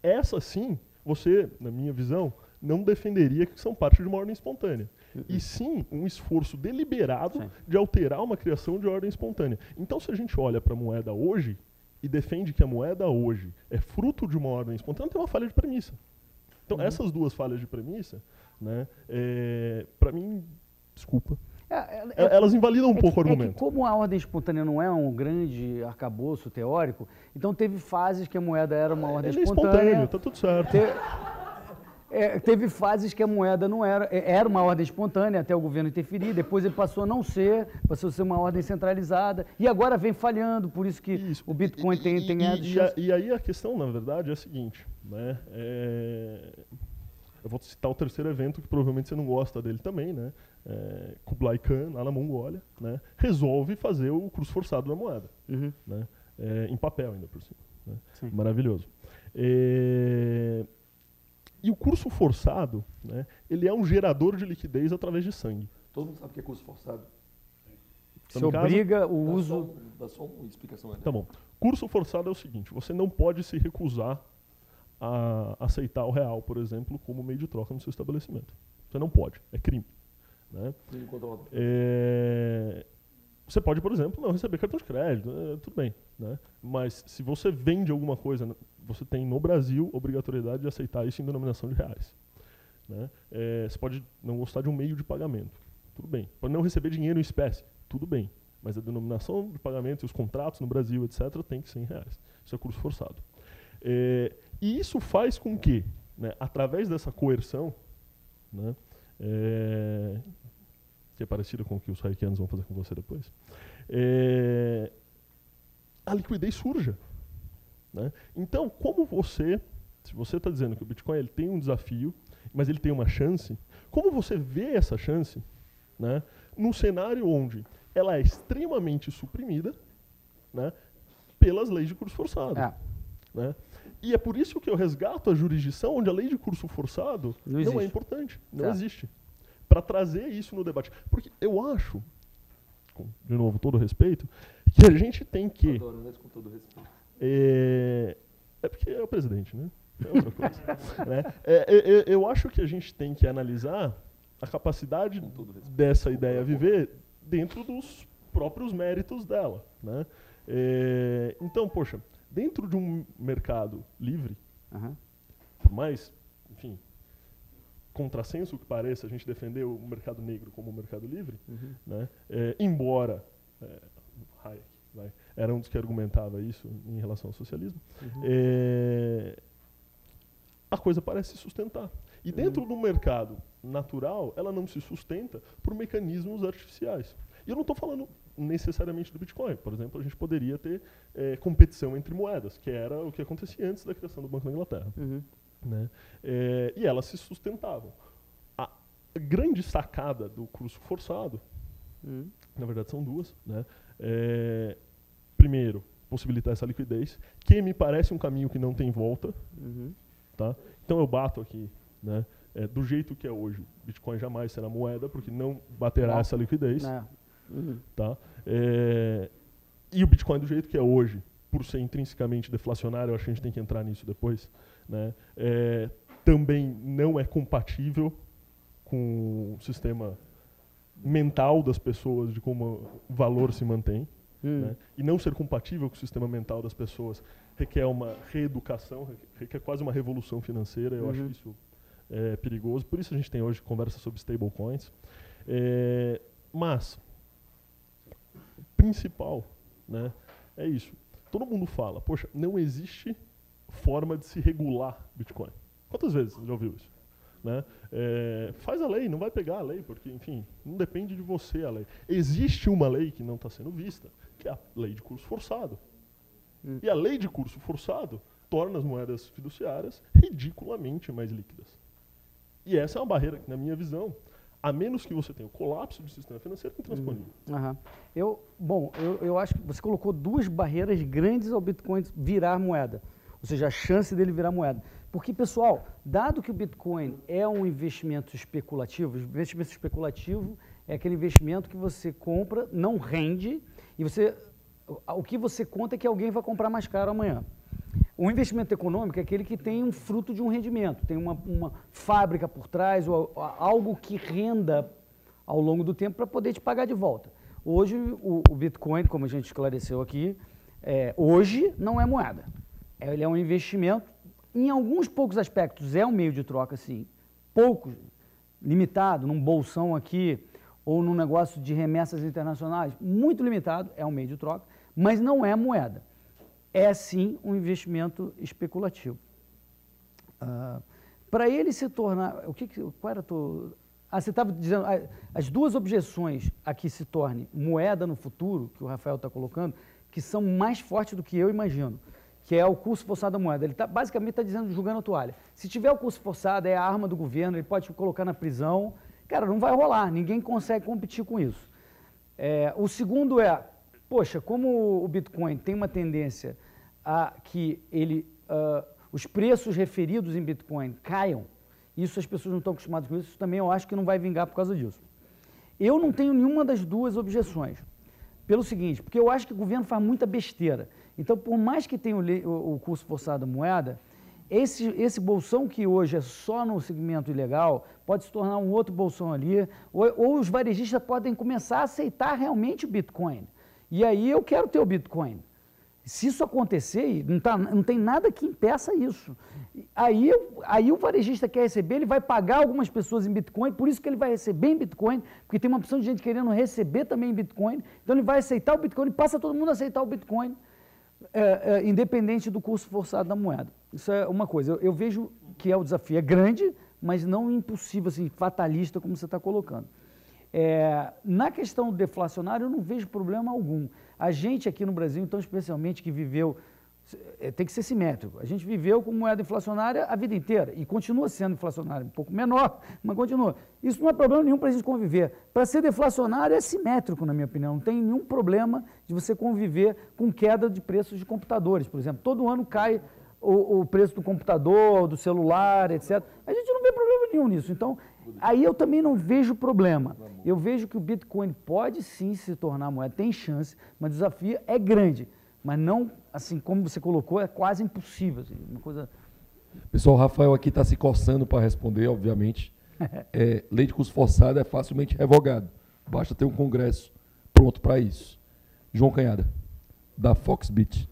Essa sim, você, na minha visão, não defenderia que são parte de uma ordem espontânea. E sim, um esforço deliberado de alterar uma criação de ordem espontânea. Então, se a gente olha para a moeda hoje e defende que a moeda hoje é fruto de uma ordem espontânea, tem uma falha de premissa. Então, essas 2 falhas de premissa, né, para mim, desculpa, elas invalidam um pouco o argumento. Como a ordem espontânea não é um grande arcabouço teórico, então teve fases que a moeda era uma ordem espontânea. Tá tudo certo. Teve fases que a moeda não era uma ordem espontânea até o governo interferir, depois ele passou a não ser, passou a ser uma ordem centralizada, e agora vem falhando, por isso que o Bitcoin tem e aí a questão, na verdade, é a seguinte, né? Eu vou citar o terceiro evento, que provavelmente você não gosta dele também, né? Kublai Khan, lá na Mongólia, né, resolve fazer o curso forçado da moeda, né, em papel ainda por cima. Né? Maravilhoso. E o curso forçado, né, ele é um gerador de liquidez através de sangue. Todo mundo sabe o que é curso forçado. Se obriga o uso... Dá só uma explicação. Né? Tá bom. Curso forçado é o seguinte, você não pode se recusar a aceitar o real, por exemplo, como meio de troca no seu estabelecimento. Você não pode, é crime. Né? Você pode, por exemplo, não receber cartão de crédito, tudo bem. Né? Mas se você vende alguma coisa, você tem no Brasil obrigatoriedade de aceitar isso em denominação de reais. Né? Você pode não gostar de um meio de pagamento, tudo bem. Pode não receber dinheiro em espécie, tudo bem. Mas a denominação de pagamento e os contratos no Brasil, etc., tem que ser em reais. Isso é curso forçado. E isso faz com que, né, através dessa coerção, né, que é parecida com o que os hayekianos vão fazer com você depois, a liquidez surja. Né? Então, se você está dizendo que o Bitcoin ele tem um desafio, mas ele tem uma chance, como você vê essa chance, né, num cenário onde ela é extremamente suprimida, né, pelas leis de curso forçado? Né? E é por isso que eu resgato a jurisdição onde a lei de curso forçado não é importante, não existe. Para trazer isso no debate. Porque eu acho, com, de novo, todo respeito, que a gente tem que... Adoro, né? Com todo respeito. É porque é o presidente, né? É outra coisa. Né? Eu acho que a gente tem que analisar a capacidade dessa ideia viver dentro dos próprios méritos dela. Né? Então, poxa, dentro de um mercado livre, por mais, enfim, contrassenso que pareça a gente defender o mercado negro como um mercado livre, né? Embora Hayek era um dos que argumentava isso em relação ao socialismo, a coisa parece se sustentar. E dentro do mercado natural, ela não se sustenta por mecanismos artificiais. E eu não estou falando necessariamente do Bitcoin. Por exemplo, a gente poderia ter competição entre moedas, que era o que acontecia antes da criação do Banco da Inglaterra. Né? E elas se sustentavam. A grande sacada do curso forçado, na verdade são duas, né? Primeiro, possibilitar essa liquidez, que me parece um caminho que não tem volta. Tá? Então eu bato aqui, né? Do jeito que é hoje, Bitcoin jamais será moeda, porque não baterá essa liquidez. Tá? E o Bitcoin do jeito que é hoje, por ser intrinsecamente deflacionário, eu acho que a gente tem que entrar nisso depois, né? Também não é compatível com o sistema mental das pessoas, de como o valor se mantém. Né? E não ser compatível com o sistema mental das pessoas requer uma reeducação, requer quase uma revolução financeira. Eu acho que isso é perigoso. Por isso a gente tem hoje conversa sobre stablecoins. Mas o principal, né, é isso. Todo mundo fala, poxa, não existe forma de se regular Bitcoin. Quantas vezes você já ouviu isso? Né? Faz a lei, não vai pegar a lei, porque, enfim, não depende de você a lei. Existe uma lei que não está sendo vista, que é a lei de curso forçado. E a lei de curso forçado torna as moedas fiduciárias ridiculamente mais líquidas. E essa é uma barreira que, na minha visão, a menos que você tenha o colapso do sistema financeiro, é intransponível. Eu acho que você colocou duas barreiras grandes ao Bitcoin virar moeda. Ou seja, a chance dele virar moeda. Porque, pessoal, dado que o Bitcoin é um investimento especulativo, o investimento especulativo é aquele investimento que você compra, não rende, e o que você conta é que alguém vai comprar mais caro amanhã. O investimento econômico é aquele que tem um fruto de um rendimento, tem uma fábrica por trás, ou algo que renda ao longo do tempo para poder te pagar de volta. Hoje, o Bitcoin, como a gente esclareceu aqui, hoje não é moeda. Ele é um investimento, em alguns poucos aspectos é um meio de troca, sim, pouco, limitado, num bolsão aqui, ou num negócio de remessas internacionais, muito limitado, é um meio de troca, mas não é moeda. É, sim, um investimento especulativo. Para ele se tornar... Qual era você estava dizendo... As duas objeções a que se torne moeda no futuro, que o Rafael está colocando, que são mais fortes do que eu imagino, que é o curso forçado da moeda. Ele basicamente está dizendo, jogando a toalha. Se tiver o curso forçado, é a arma do governo, ele pode colocar na prisão. Cara, não vai rolar, ninguém consegue competir com isso. O segundo poxa, como o Bitcoin tem uma tendência a que os preços referidos em Bitcoin caiam, isso as pessoas não estão acostumadas com isso também eu acho que não vai vingar por causa disso. Eu não tenho nenhuma das duas objeções. Pelo seguinte, porque eu acho que o governo faz muita besteira. Então, por mais que tenha o curso forçado da moeda, esse bolsão que hoje é só no segmento ilegal, pode se tornar um outro bolsão ali, ou os varejistas podem começar a aceitar realmente o Bitcoin. E aí eu quero ter o Bitcoin. Se isso acontecer, não tem nada que impeça isso. Aí o varejista quer receber, ele vai pagar algumas pessoas em Bitcoin, por isso que ele vai receber em Bitcoin, porque tem uma opção de gente querendo receber também em Bitcoin, então ele vai aceitar o Bitcoin e passa todo mundo a aceitar o Bitcoin, independente do curso forçado da moeda. Isso é uma coisa. Eu vejo que o desafio é grande, mas não impossível, assim, fatalista, como você está colocando. Na questão deflacionária, eu não vejo problema algum. A gente aqui no Brasil, então, especialmente que viveu, tem que ser simétrico, a gente viveu com moeda inflacionária a vida inteira e continua sendo inflacionária, um pouco menor, mas continua. Isso não é problema nenhum para a gente conviver. Para ser deflacionário é simétrico, na minha opinião, não tem nenhum problema de você conviver com queda de preços de computadores, por exemplo. Todo ano cai o preço do computador, do celular, etc. A gente não vê problema nenhum nisso. Então, aí eu também não vejo problema. Eu vejo que o Bitcoin pode sim se tornar moeda, tem chance, mas o desafio é grande. Mas não, assim, como você colocou, é quase impossível. Assim, uma coisa... Pessoal, o Rafael aqui está se coçando para responder, obviamente. Lei de curso forçado é facilmente revogado. Basta ter um congresso pronto para isso. João Canhada, da Foxbit.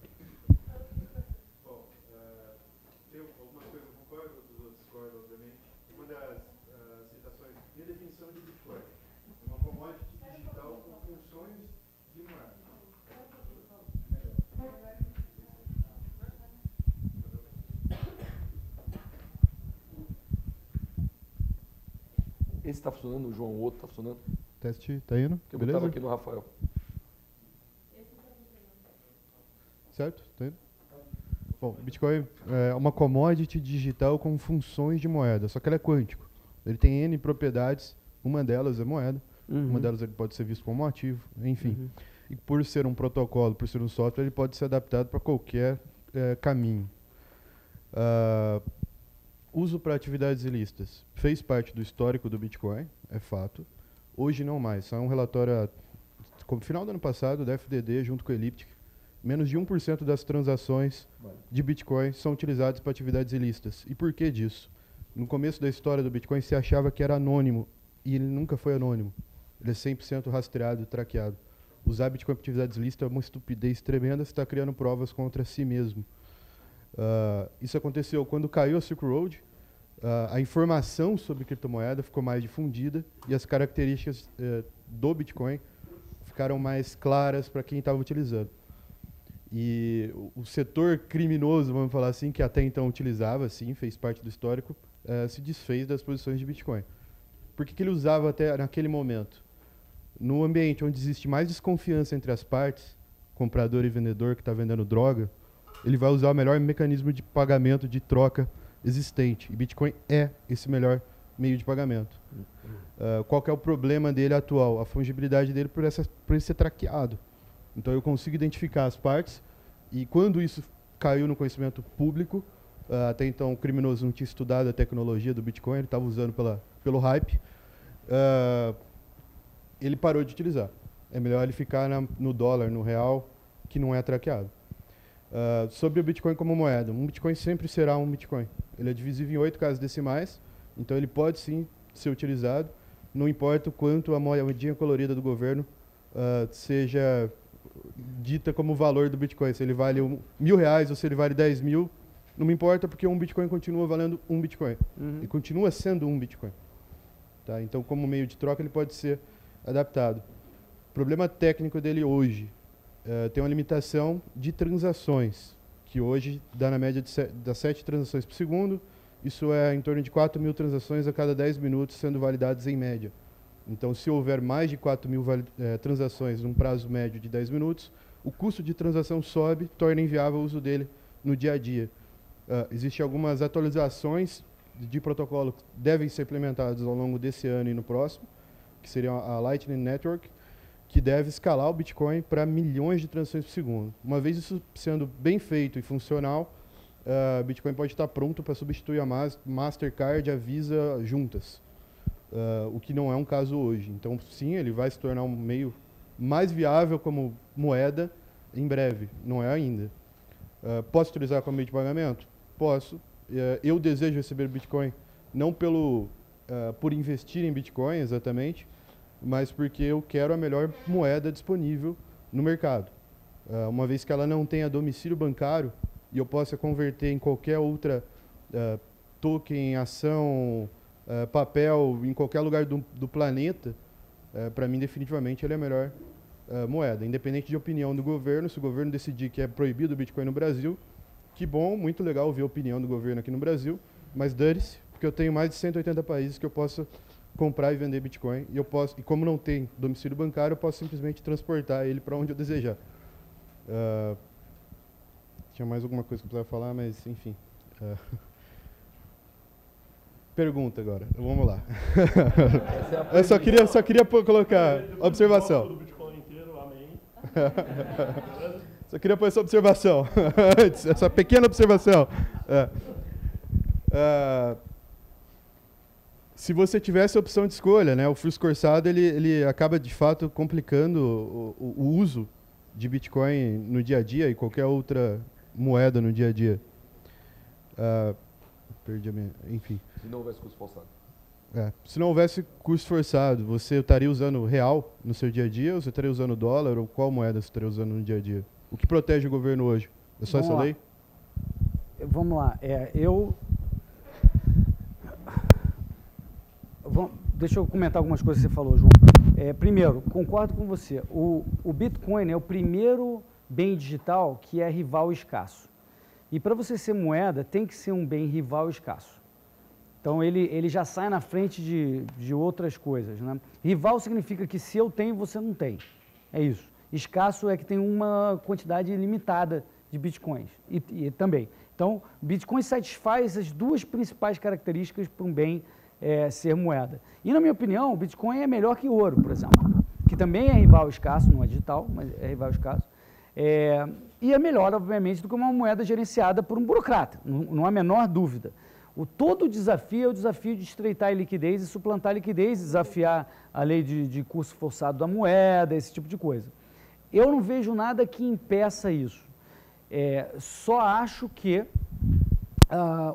Esse está funcionando, o João, o outro está funcionando? Teste, tá indo? Que eu Beleza? botava aqui no Rafael. Certo? Tá indo? Bom, o Bitcoin é uma commodity digital com funções de moeda, só que ele é quântico. Ele tem N propriedades, uma delas é moeda, uma delas ele pode ser visto como ativo, enfim. E por ser um protocolo, por ser um software, ele pode ser adaptado para qualquer caminho. Uso para atividades ilícitas. Fez parte do histórico do Bitcoin, é fato. Hoje não mais. Só um relatório, como final do ano passado, da FDD, junto com a Elliptic, menos de 1% das transações de Bitcoin são utilizadas para atividades ilícitas. E por que disso? No começo da história do Bitcoin, se achava que era anônimo, e ele nunca foi anônimo. Ele é 100% rastreado, traqueado. Usar Bitcoin para atividades ilícitas é uma estupidez tremenda, você está criando provas contra si mesmo. Isso aconteceu quando caiu a Silk Road, a informação sobre criptomoeda ficou mais difundida e as características do Bitcoin ficaram mais claras para quem estava utilizando. E o setor criminoso, vamos falar assim, que até então utilizava, sim, fez parte do histórico, se desfez das posições de Bitcoin. Por que ele usava até naquele momento? No ambiente onde existe mais desconfiança entre as partes, comprador e vendedor que está vendendo droga, ele vai usar o melhor mecanismo de pagamento, de troca existente. E Bitcoin é esse melhor meio de pagamento. Qual que é o problema dele atual? A fungibilidade dele por ele ser traqueado. Então eu consigo identificar as partes e quando isso caiu no conhecimento público, até então o criminoso não tinha estudado a tecnologia do Bitcoin, ele estava usando pelo hype, ele parou de utilizar. É melhor ele ficar no dólar, no real, que não é traqueado. Sobre o Bitcoin como moeda, um Bitcoin sempre será um Bitcoin. Ele é divisível em 8 casas decimais, então ele pode sim ser utilizado, não importa o quanto a moedinha colorida do governo seja dita como o valor do Bitcoin, se ele vale R$1.000 ou se ele vale 10 mil, não me importa porque um Bitcoin continua valendo um Bitcoin. E continua sendo um Bitcoin. Tá? Então, como meio de troca, ele pode ser adaptado. O problema técnico dele hoje tem uma limitação de transações, que hoje dá na média das 7 transações por segundo. Isso é em torno de 4.000 transações a cada 10 minutos sendo validadas em média. Então, se houver mais de 4.000 transações num prazo médio de 10 minutos, o custo de transação sobe, torna inviável o uso dele no dia a dia. Existem algumas atualizações de protocolo que devem ser implementadas ao longo desse ano e no próximo, que seriam a Lightning Network, que deve escalar o Bitcoin para milhões de transações por segundo. Uma vez isso sendo bem feito e funcional, o Bitcoin pode estar pronto para substituir a Mastercard e a Visa juntas. O que não é um caso hoje. Então, sim, ele vai se tornar um meio mais viável como moeda em breve. Não é ainda. Posso utilizar como meio de pagamento? Posso. Eu desejo receber Bitcoin não por investir em Bitcoin exatamente, mas porque eu quero a melhor moeda disponível no mercado. Uma vez que ela não tenha domicílio bancário e eu possa converter em qualquer outra token, ação, papel, em qualquer lugar do planeta, para mim definitivamente ele é a melhor moeda. Independente de opinião do governo, se o governo decidir que é proibido o Bitcoin no Brasil, que bom, muito legal ouvir a opinião do governo aqui no Brasil, mas dane-se, porque eu tenho mais de 180 países que eu posso comprar e vender Bitcoin, e como não tem domicílio bancário, eu posso simplesmente transportar ele para onde eu desejar. Tinha mais alguma coisa que eu precisava falar, mas enfim. Pergunta agora, vamos lá. Eu só queria colocar observação. Só queria pôr essa observação, essa pequena observação. Se você tivesse a opção de escolha, né, o fluxo cursado ele acaba de fato complicando o uso de Bitcoin no dia a dia e qualquer outra moeda no dia a dia. Perdi a minha, enfim. Se não houvesse curso forçado. Se não houvesse curso forçado, você estaria usando real no seu dia a dia, ou você estaria usando dólar, ou qual moeda você estaria usando no dia a dia? O que protege o governo hoje? É só essa lei? Vamos lá. Deixa eu comentar algumas coisas que você falou, João. Primeiro, concordo com você. O Bitcoin é o primeiro bem digital que é rival escasso. E para você ser moeda, tem que ser um bem rival escasso. Então ele já sai na frente de outras coisas, né? Rival significa que se eu tenho, você não tem. É isso. Escasso é que tem uma quantidade limitada de bitcoins. E também. Então, Bitcoin satisfaz as duas principais características para um bem ser moeda. E, na minha opinião, o Bitcoin é melhor que ouro, por exemplo, que também é rival escasso, não é digital, mas é rival escasso. E é melhor, obviamente, do que uma moeda gerenciada por um burocrata, não há a menor dúvida. Todo o desafio é o desafio de estreitar a liquidez e suplantar a liquidez, desafiar a lei de curso forçado da moeda, esse tipo de coisa. Eu não vejo nada que impeça isso. Só acho que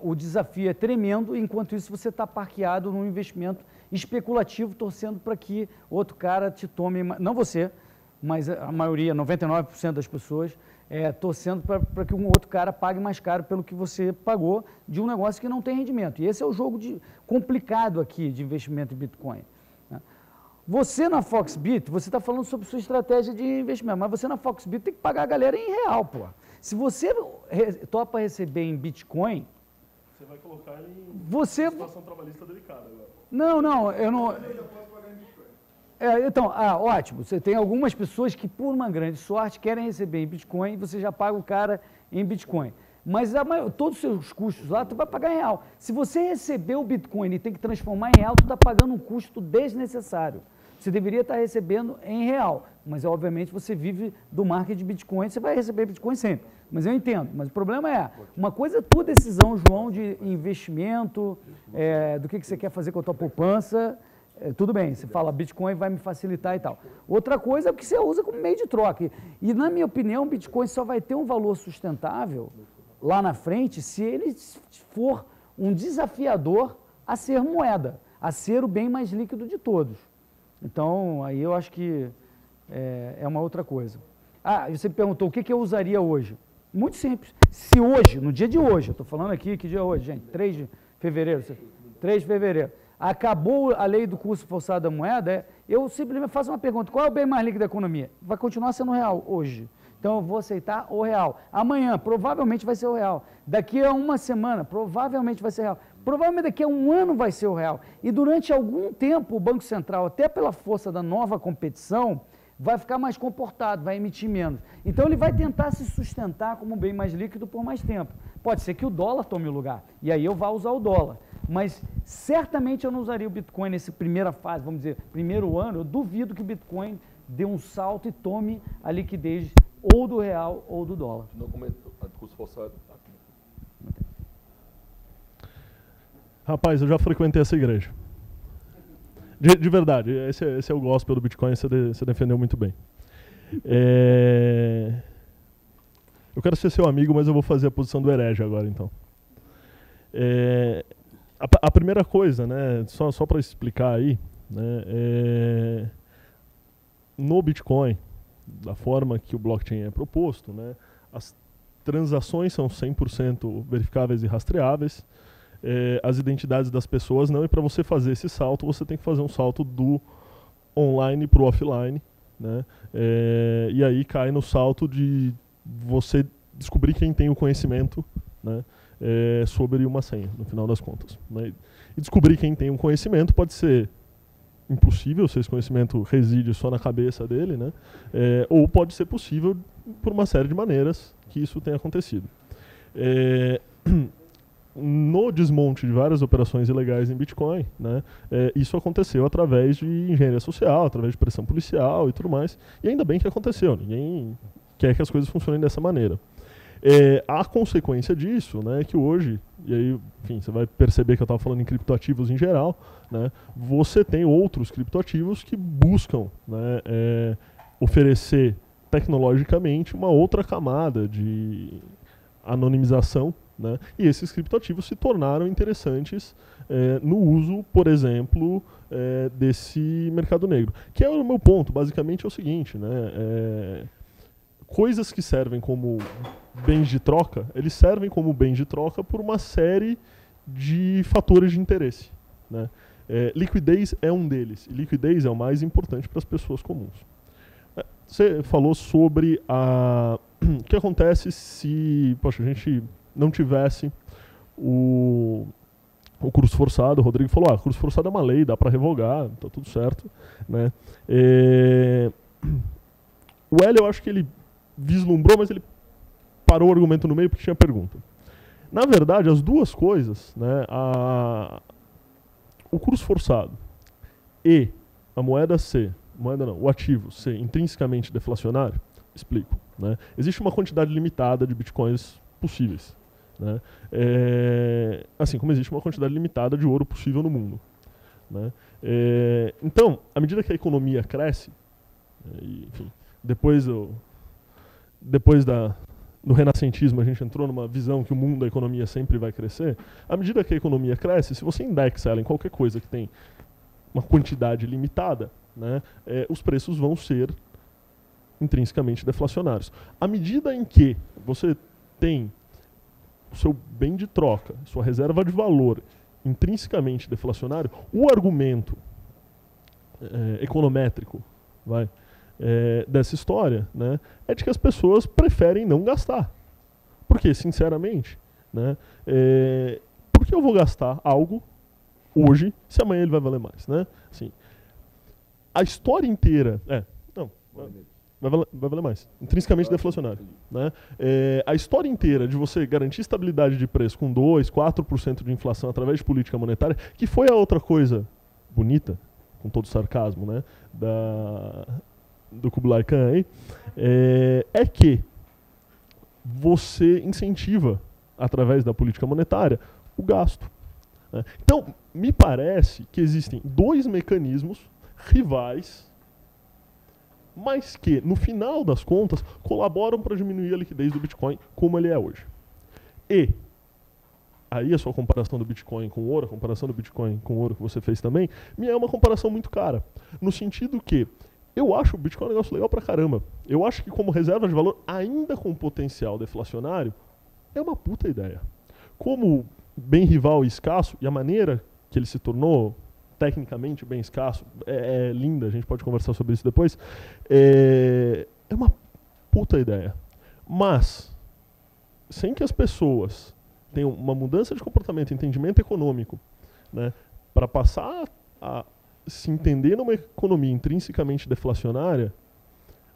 o desafio é tremendo, enquanto isso você está parqueado num investimento especulativo, torcendo para que outro cara te tome, não você, mas a maioria, 99% das pessoas, torcendo para que um outro cara pague mais caro pelo que você pagou de um negócio que não tem rendimento. E esse é o jogo complicado aqui de investimento em Bitcoin. Né? Você na Foxbit, você está falando sobre sua estratégia de investimento, mas você na Foxbit tem que pagar a galera em real, pô. Se você topa receber em Bitcoin, você vai colocar em situação trabalhista delicada agora. Não, eu não... Então, ótimo, você tem algumas pessoas que, por uma grande sorte, querem receber em Bitcoin e você já paga o cara em Bitcoin. Mas todos os seus custos lá, tu vai pagar em real. Se você receber o Bitcoin e tem que transformar em real, tu está pagando um custo desnecessário. Você deveria estar recebendo em real, mas obviamente você vive do market de Bitcoin, você vai receber Bitcoin sempre. Mas eu entendo, mas o problema uma coisa é a tua decisão, João, de investimento, do que você quer fazer com a tua poupança. Tudo bem, você fala Bitcoin vai me facilitar e tal. Outra coisa é o que você usa como meio de troca. E na minha opinião, Bitcoin só vai ter um valor sustentável lá na frente se ele for um desafiador a ser moeda, a ser o bem mais líquido de todos. Então, aí eu acho que é uma outra coisa. Você me perguntou o que eu usaria hoje. Muito simples. Se hoje, no dia de hoje, eu estou falando aqui, que dia é hoje, gente? 3 de fevereiro. 3 de fevereiro. Acabou a lei do curso forçado da moeda, eu simplesmente faço uma pergunta, qual é o bem mais líquido da economia? Vai continuar sendo o real hoje. Então eu vou aceitar o real. Amanhã, provavelmente vai ser o real. Daqui a uma semana, provavelmente vai ser o real. Provavelmente daqui a um ano vai ser o real. E durante algum tempo, o Banco Central, até pela força da nova competição, vai ficar mais comportado, vai emitir menos. Então ele vai tentar se sustentar como um bem mais líquido por mais tempo. Pode ser que o dólar tome o lugar, e aí eu vá usar o dólar. Mas certamente eu não usaria o Bitcoin nessa primeira fase, vamos dizer, primeiro ano. Eu duvido que o Bitcoin dê um salto e tome a liquidez ou do real ou do dólar. Não comentou a curso forçado. Rapaz, eu já frequentei essa igreja. De verdade, esse é o gospel do Bitcoin, você defendeu muito bem. Eu quero ser seu amigo, mas eu vou fazer a posição do herege agora, então. A primeira coisa, né, só para explicar aí, né, no Bitcoin, da forma que o blockchain é proposto, né, as transações são 100% verificáveis e rastreáveis, as identidades das pessoas não, e para você fazer esse salto, você tem que fazer um salto do online para o offline, né, e aí cai no salto de você descobrir quem tem o conhecimento, né, sobre uma senha, no final das contas. Né? E descobrir quem tem um conhecimento pode ser impossível, se esse conhecimento reside só na cabeça dele, né? Ou pode ser possível por uma série de maneiras que isso tenha acontecido. No desmonte de várias operações ilegais em Bitcoin, né, isso aconteceu através de engenharia social, através de pressão policial e tudo mais. E ainda bem que aconteceu, ninguém quer que as coisas funcionem dessa maneira. A consequência disso, né, é que hoje, e aí, enfim, você vai perceber que eu estava falando em criptoativos em geral, né, você tem outros criptoativos que buscam, né, oferecer tecnologicamente uma outra camada de anonimização, né, e esses criptoativos se tornaram interessantes no uso, por exemplo, desse mercado negro. Que é o meu ponto, basicamente é o seguinte, né, coisas que servem como bens de troca, eles servem como bens de troca por uma série de fatores de interesse. Né? Liquidez é um deles, e liquidez é o mais importante para as pessoas comuns. Você falou sobre o que acontece se a gente não tivesse o o curso forçado, o Rodrigo falou, curso forçado é uma lei, dá para revogar, tá tudo certo, né? O Hélio, eu acho que ele vislumbrou, mas ele parou o argumento no meio porque tinha pergunta. Na verdade, as duas coisas, né, o curso forçado e a moeda ser, o ativo ser intrinsecamente deflacionário, explico, né? Existe uma quantidade limitada de bitcoins possíveis, né? Assim como existe uma quantidade limitada de ouro possível no mundo, né? Então, à medida que a economia cresce, enfim, depois do renascentismo a gente entrou numa visão que o mundo da economia sempre vai crescer. À medida que a economia cresce, se você indexa ela em qualquer coisa que tem uma quantidade limitada, né, os preços vão ser intrinsecamente deflacionários. À medida em que você tem o seu bem de troca, sua reserva de valor intrinsecamente deflacionário, o argumento econométrico dessa história, né, é de que as pessoas preferem não gastar. Porque, sinceramente, né, por que eu vou gastar algo hoje se amanhã ele vai valer mais? Né? Assim, a história inteira... vai valer mais. Intrinsecamente deflacionário. Né? A história inteira de você garantir estabilidade de preço com 2%, 4% de inflação através de política monetária, que foi a outra coisa bonita, com todo o sarcasmo, né, do Kublai Khan aí, é que você incentiva, através da política monetária, o gasto. Né? Então, me parece que existem dois mecanismos rivais, mas que, no final das contas, colaboram para diminuir a liquidez do Bitcoin como ele é hoje. E aí a sua comparação do Bitcoin com ouro, a comparação do Bitcoin com ouro que você fez também, me é uma comparação muito cara. No sentido que eu acho o Bitcoin um negócio legal pra caramba. Eu acho que como reserva de valor, ainda com potencial deflacionário, é uma puta ideia. Como bem rival e escasso, e a maneira que ele se tornou tecnicamente bem escasso, é linda, a gente pode conversar sobre isso depois, é uma puta ideia. Mas, sem que as pessoas tenham uma mudança de comportamento, entendimento econômico, né, para passar a se entender numa economia intrinsecamente deflacionária,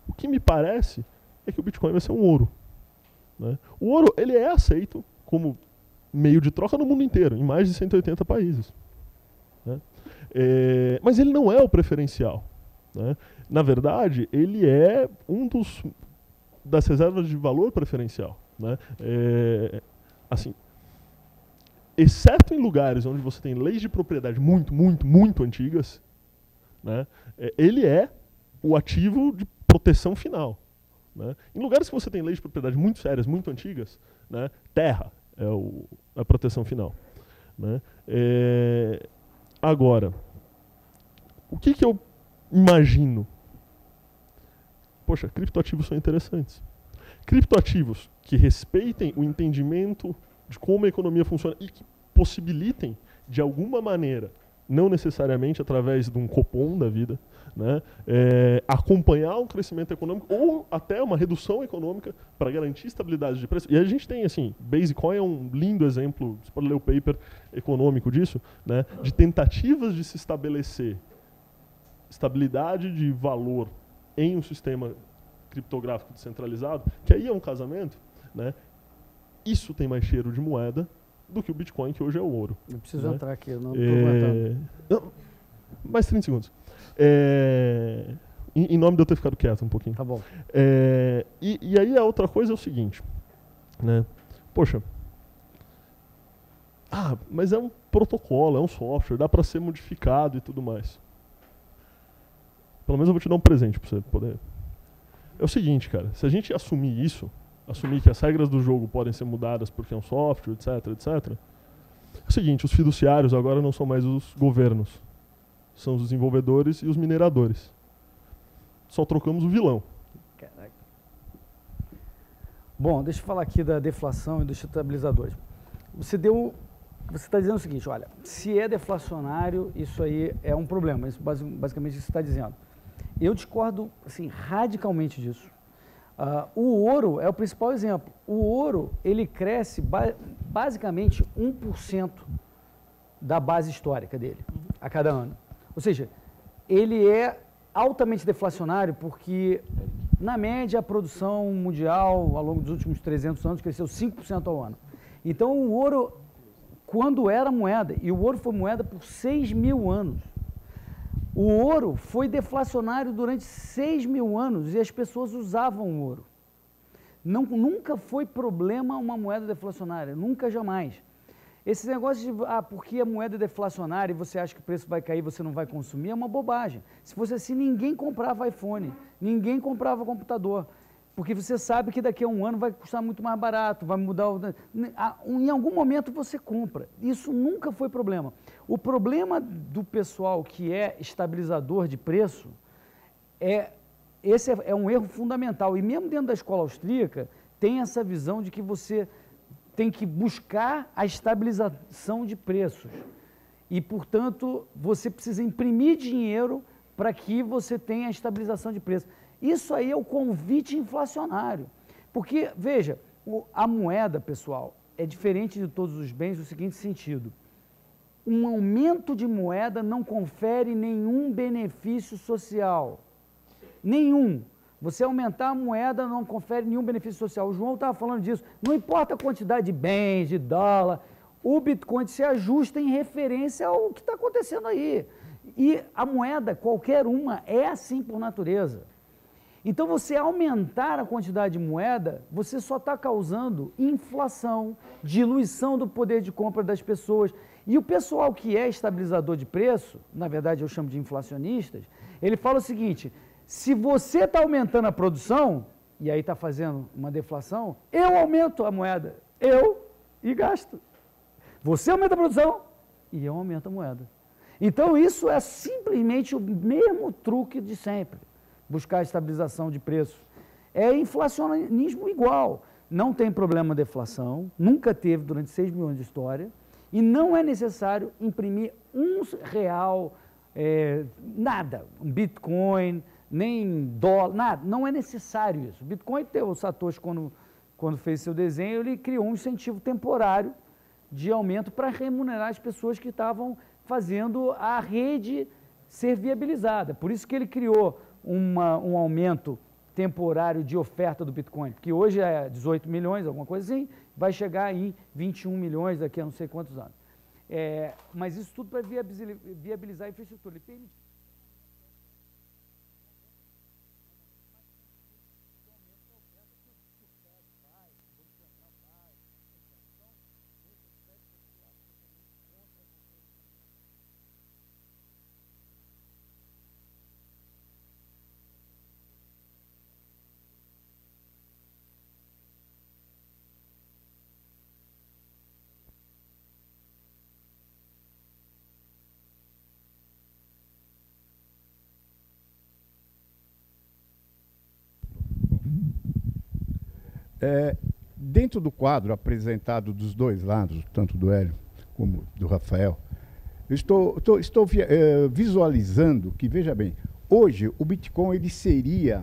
o que me parece é que o Bitcoin vai ser um ouro. Né? O ouro ele é aceito como meio de troca no mundo inteiro, em mais de 180 países. Né? Mas ele não é o preferencial. Né? Na verdade, ele é das reservas de valor preferencial. Né? Assim, exceto em lugares onde você tem leis de propriedade muito, muito, muito antigas, né, ele é o ativo de proteção final. Né? Em lugares que você tem leis de propriedade muito sérias, muito antigas, né, terra é a proteção final. Né? Agora, o que eu imagino? Poxa, criptoativos são interessantes. Criptoativos que respeitem o entendimento de como a economia funciona e que possibilitem, de alguma maneira, não necessariamente através de um cupom da vida, né, acompanhar um crescimento econômico ou até uma redução econômica para garantir estabilidade de preço. E a gente tem, assim, Basiccoin é um lindo exemplo, você pode ler o paper econômico disso, né, de tentativas de se estabelecer estabilidade de valor em um sistema criptográfico descentralizado, que aí é um casamento, né? Isso tem mais cheiro de moeda do que o Bitcoin, que hoje é o ouro. Eu preciso né? entrar aqui, eu não estou aguentando. Mais 30 segundos. Em nome de eu ter ficado quieto um pouquinho. Tá bom. E aí a outra coisa é o seguinte, né? Poxa, mas é um protocolo, é um software, dá para ser modificado e tudo mais. Pelo menos eu vou te dar um presente para você poder... É o seguinte, cara, se a gente assumir isso, assumir que as regras do jogo podem ser mudadas porque é um software, etc, etc, é o seguinte, os fiduciários agora não são mais os governos, são os desenvolvedores e os mineradores. Só trocamos o vilão. Caraca. Bom, deixa eu falar aqui da deflação e dos estabilizadores. Você está dizendo o seguinte, olha, se é deflacionário, isso aí é um problema, isso basicamente isso que você está dizendo. Eu discordo assim, radicalmente disso. O ouro é o principal exemplo. O ouro, ele cresce basicamente 1% da base histórica dele, a cada ano. Ou seja, ele é altamente deflacionário porque, na média, a produção mundial, ao longo dos últimos 300 anos, cresceu 5% ao ano. Então, o ouro, quando era moeda, e o ouro foi moeda por 6.000 anos, o ouro foi deflacionário durante 6.000 anos e as pessoas usavam o ouro. Nunca foi problema uma moeda deflacionária, nunca, jamais. Esse negócio de, porque a moeda é deflacionária e você acha que o preço vai cair e você não vai consumir, é uma bobagem. Se fosse assim, ninguém comprava iPhone, ninguém comprava computador, porque você sabe que daqui a um ano vai custar muito mais barato, vai mudar, em algum momento você compra. Isso nunca foi problema. O problema do pessoal que é estabilizador de preço, esse é um erro fundamental, e mesmo dentro da escola austríaca, tem essa visão de que você tem que buscar a estabilização de preços. E, portanto, você precisa imprimir dinheiro para que você tenha a estabilização de preços. Isso aí é o convite inflacionário. Porque, veja, a moeda, pessoal, é diferente de todos os bens no seguinte sentido. Um aumento de moeda não confere nenhum benefício social. Nenhum. Você aumentar a moeda não confere nenhum benefício social. O João estava falando disso. Não importa a quantidade de bens, de dólar, o Bitcoin se ajusta em referência ao que está acontecendo aí. E a moeda, qualquer uma, é assim por natureza. Então, você aumentar a quantidade de moeda, você só está causando inflação, diluição do poder de compra das pessoas. E o pessoal que é estabilizador de preço, na verdade eu chamo de inflacionistas, ele fala o seguinte: se você está aumentando a produção, e aí está fazendo uma deflação, eu aumento a moeda, e gasto. Você aumenta a produção e eu aumento a moeda. Então isso é simplesmente o mesmo truque de sempre, buscar a estabilização de preço. É inflacionismo igual, não tem problema de deflação, nunca teve durante 6.000 anos de história, e não é necessário imprimir R$1, nada, um Bitcoin, nem dólar, nada, não é necessário isso. O Bitcoin, o Satoshi, quando fez seu desenho, ele criou um incentivo temporário de aumento para remunerar as pessoas que estavam fazendo a rede ser viabilizada. Por isso que ele criou um aumento temporário de oferta do Bitcoin, que hoje é 18 milhões, alguma coisa assim, vai chegar em 21 milhões daqui a não sei quantos anos. Mas isso tudo para viabilizar a infraestrutura. Ele permite Dentro do quadro apresentado dos dois lados, tanto do Hélio como do Rafael, eu estou visualizando que, veja bem, hoje o Bitcoin ele seria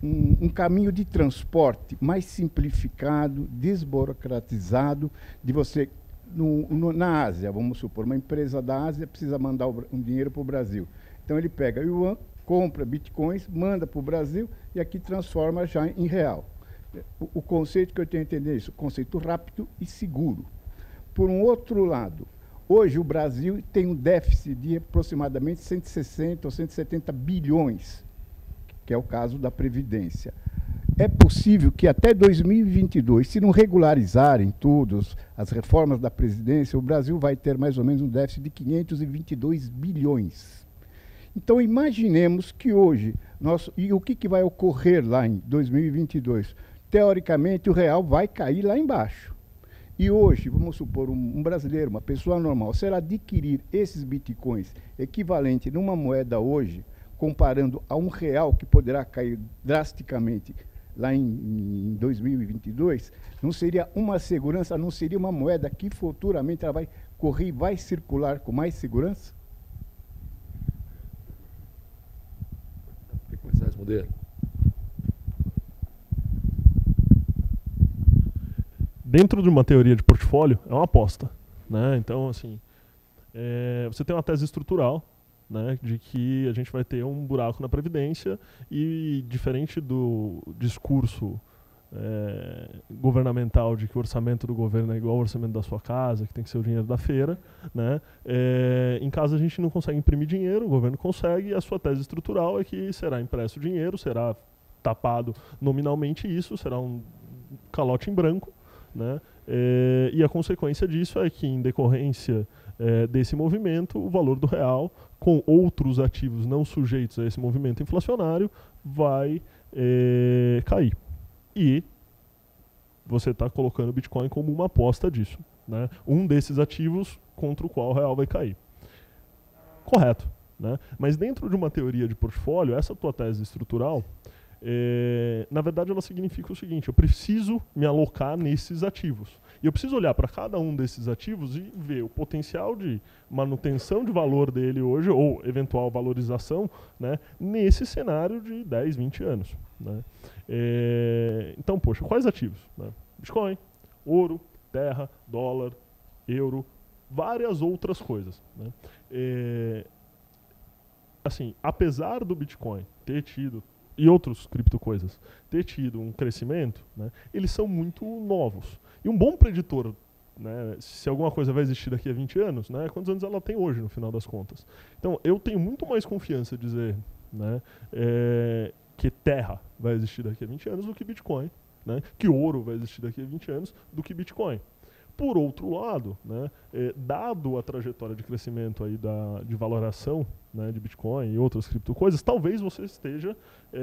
um caminho de transporte mais simplificado, desburocratizado, de você, na Ásia, vamos supor, uma empresa da Ásia precisa mandar um dinheiro para o Brasil. Então ele pega o yuan, compra bitcoins, manda para o Brasil e aqui transforma já em real. O conceito que eu tenho que entender é isso, conceito rápido e seguro. Por um outro lado, hoje o Brasil tem um déficit de aproximadamente 160 ou 170 bilhões, que é o caso da Previdência. É possível que até 2022, se não regularizarem todas as reformas da Previdência, o Brasil vai ter mais ou menos um déficit de 522 bilhões. Então, imaginemos que hoje, e o que vai ocorrer lá em 2022? Teoricamente, o real vai cair lá embaixo. E hoje, vamos supor, um brasileiro, uma pessoa normal, se ela adquirir esses bitcoins equivalente numa moeda hoje, comparando a R$1 que poderá cair drasticamente lá em 2022, não seria uma segurança, não seria uma moeda que futuramente ela vai correr e vai circular com mais segurança? Quer começar a responder? Dentro de uma teoria de portfólio, é uma aposta, né? Então, assim, você tem uma tese estrutural, né, de que a gente vai ter um buraco na Previdência e, diferente do discurso governamental de que o orçamento do governo é igual ao orçamento da sua casa, que tem que ser o dinheiro da feira, né? Em casa a gente não consegue imprimir dinheiro, o governo consegue, e a sua tese estrutural é que será impresso dinheiro, será tapado nominalmente isso, será um calote em branco, né? E a consequência disso é que, em decorrência desse movimento, o valor do real, com outros ativos não sujeitos a esse movimento inflacionário, vai cair. E você está colocando o Bitcoin como uma aposta disso, né? Um desses ativos contra o qual o real vai cair. Correto, né? Mas dentro de uma teoria de portfólio, essa tua tese estrutural, na verdade ela significa o seguinte: eu preciso me alocar nesses ativos. E eu preciso olhar para cada um desses ativos e ver o potencial de manutenção de valor dele hoje, ou eventual valorização, né, nesse cenário de 10, 20 anos. Né? Então, poxa, quais ativos? Né? Bitcoin, ouro, terra, dólar, euro, várias outras coisas. Né? Assim, apesar do Bitcoin ter tido, e outros criptocoisas, ter tido um crescimento, né, eles são muito novos. E um bom preditor, né, se alguma coisa vai existir daqui a 20 anos, né, quantos anos ela tem hoje, no final das contas. Então, eu tenho muito mais confiança em dizer, né, que terra vai existir daqui a 20 anos do que Bitcoin, né, que ouro vai existir daqui a 20 anos do que Bitcoin. Por outro lado, né, dado a trajetória de crescimento aí de valoração, né, de Bitcoin e outras criptocoisas, talvez você esteja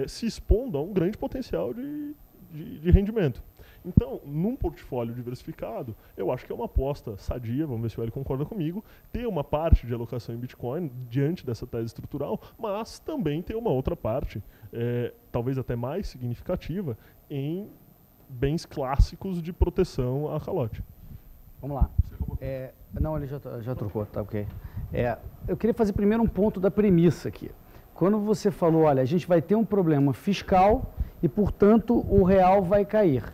se expondo a um grande potencial de rendimento. Então, num portfólio diversificado, eu acho que é uma aposta sadia, vamos ver se o Hélio concorda comigo, ter uma parte de alocação em Bitcoin diante dessa tese estrutural, mas também ter uma outra parte, talvez até mais significativa, em bens clássicos de proteção a calote. Vamos lá. Não, ele já trocou, tá ok. Eu queria fazer primeiro um ponto da premissa aqui. Quando você falou, olha, a gente vai ter um problema fiscal e, portanto, o real vai cair.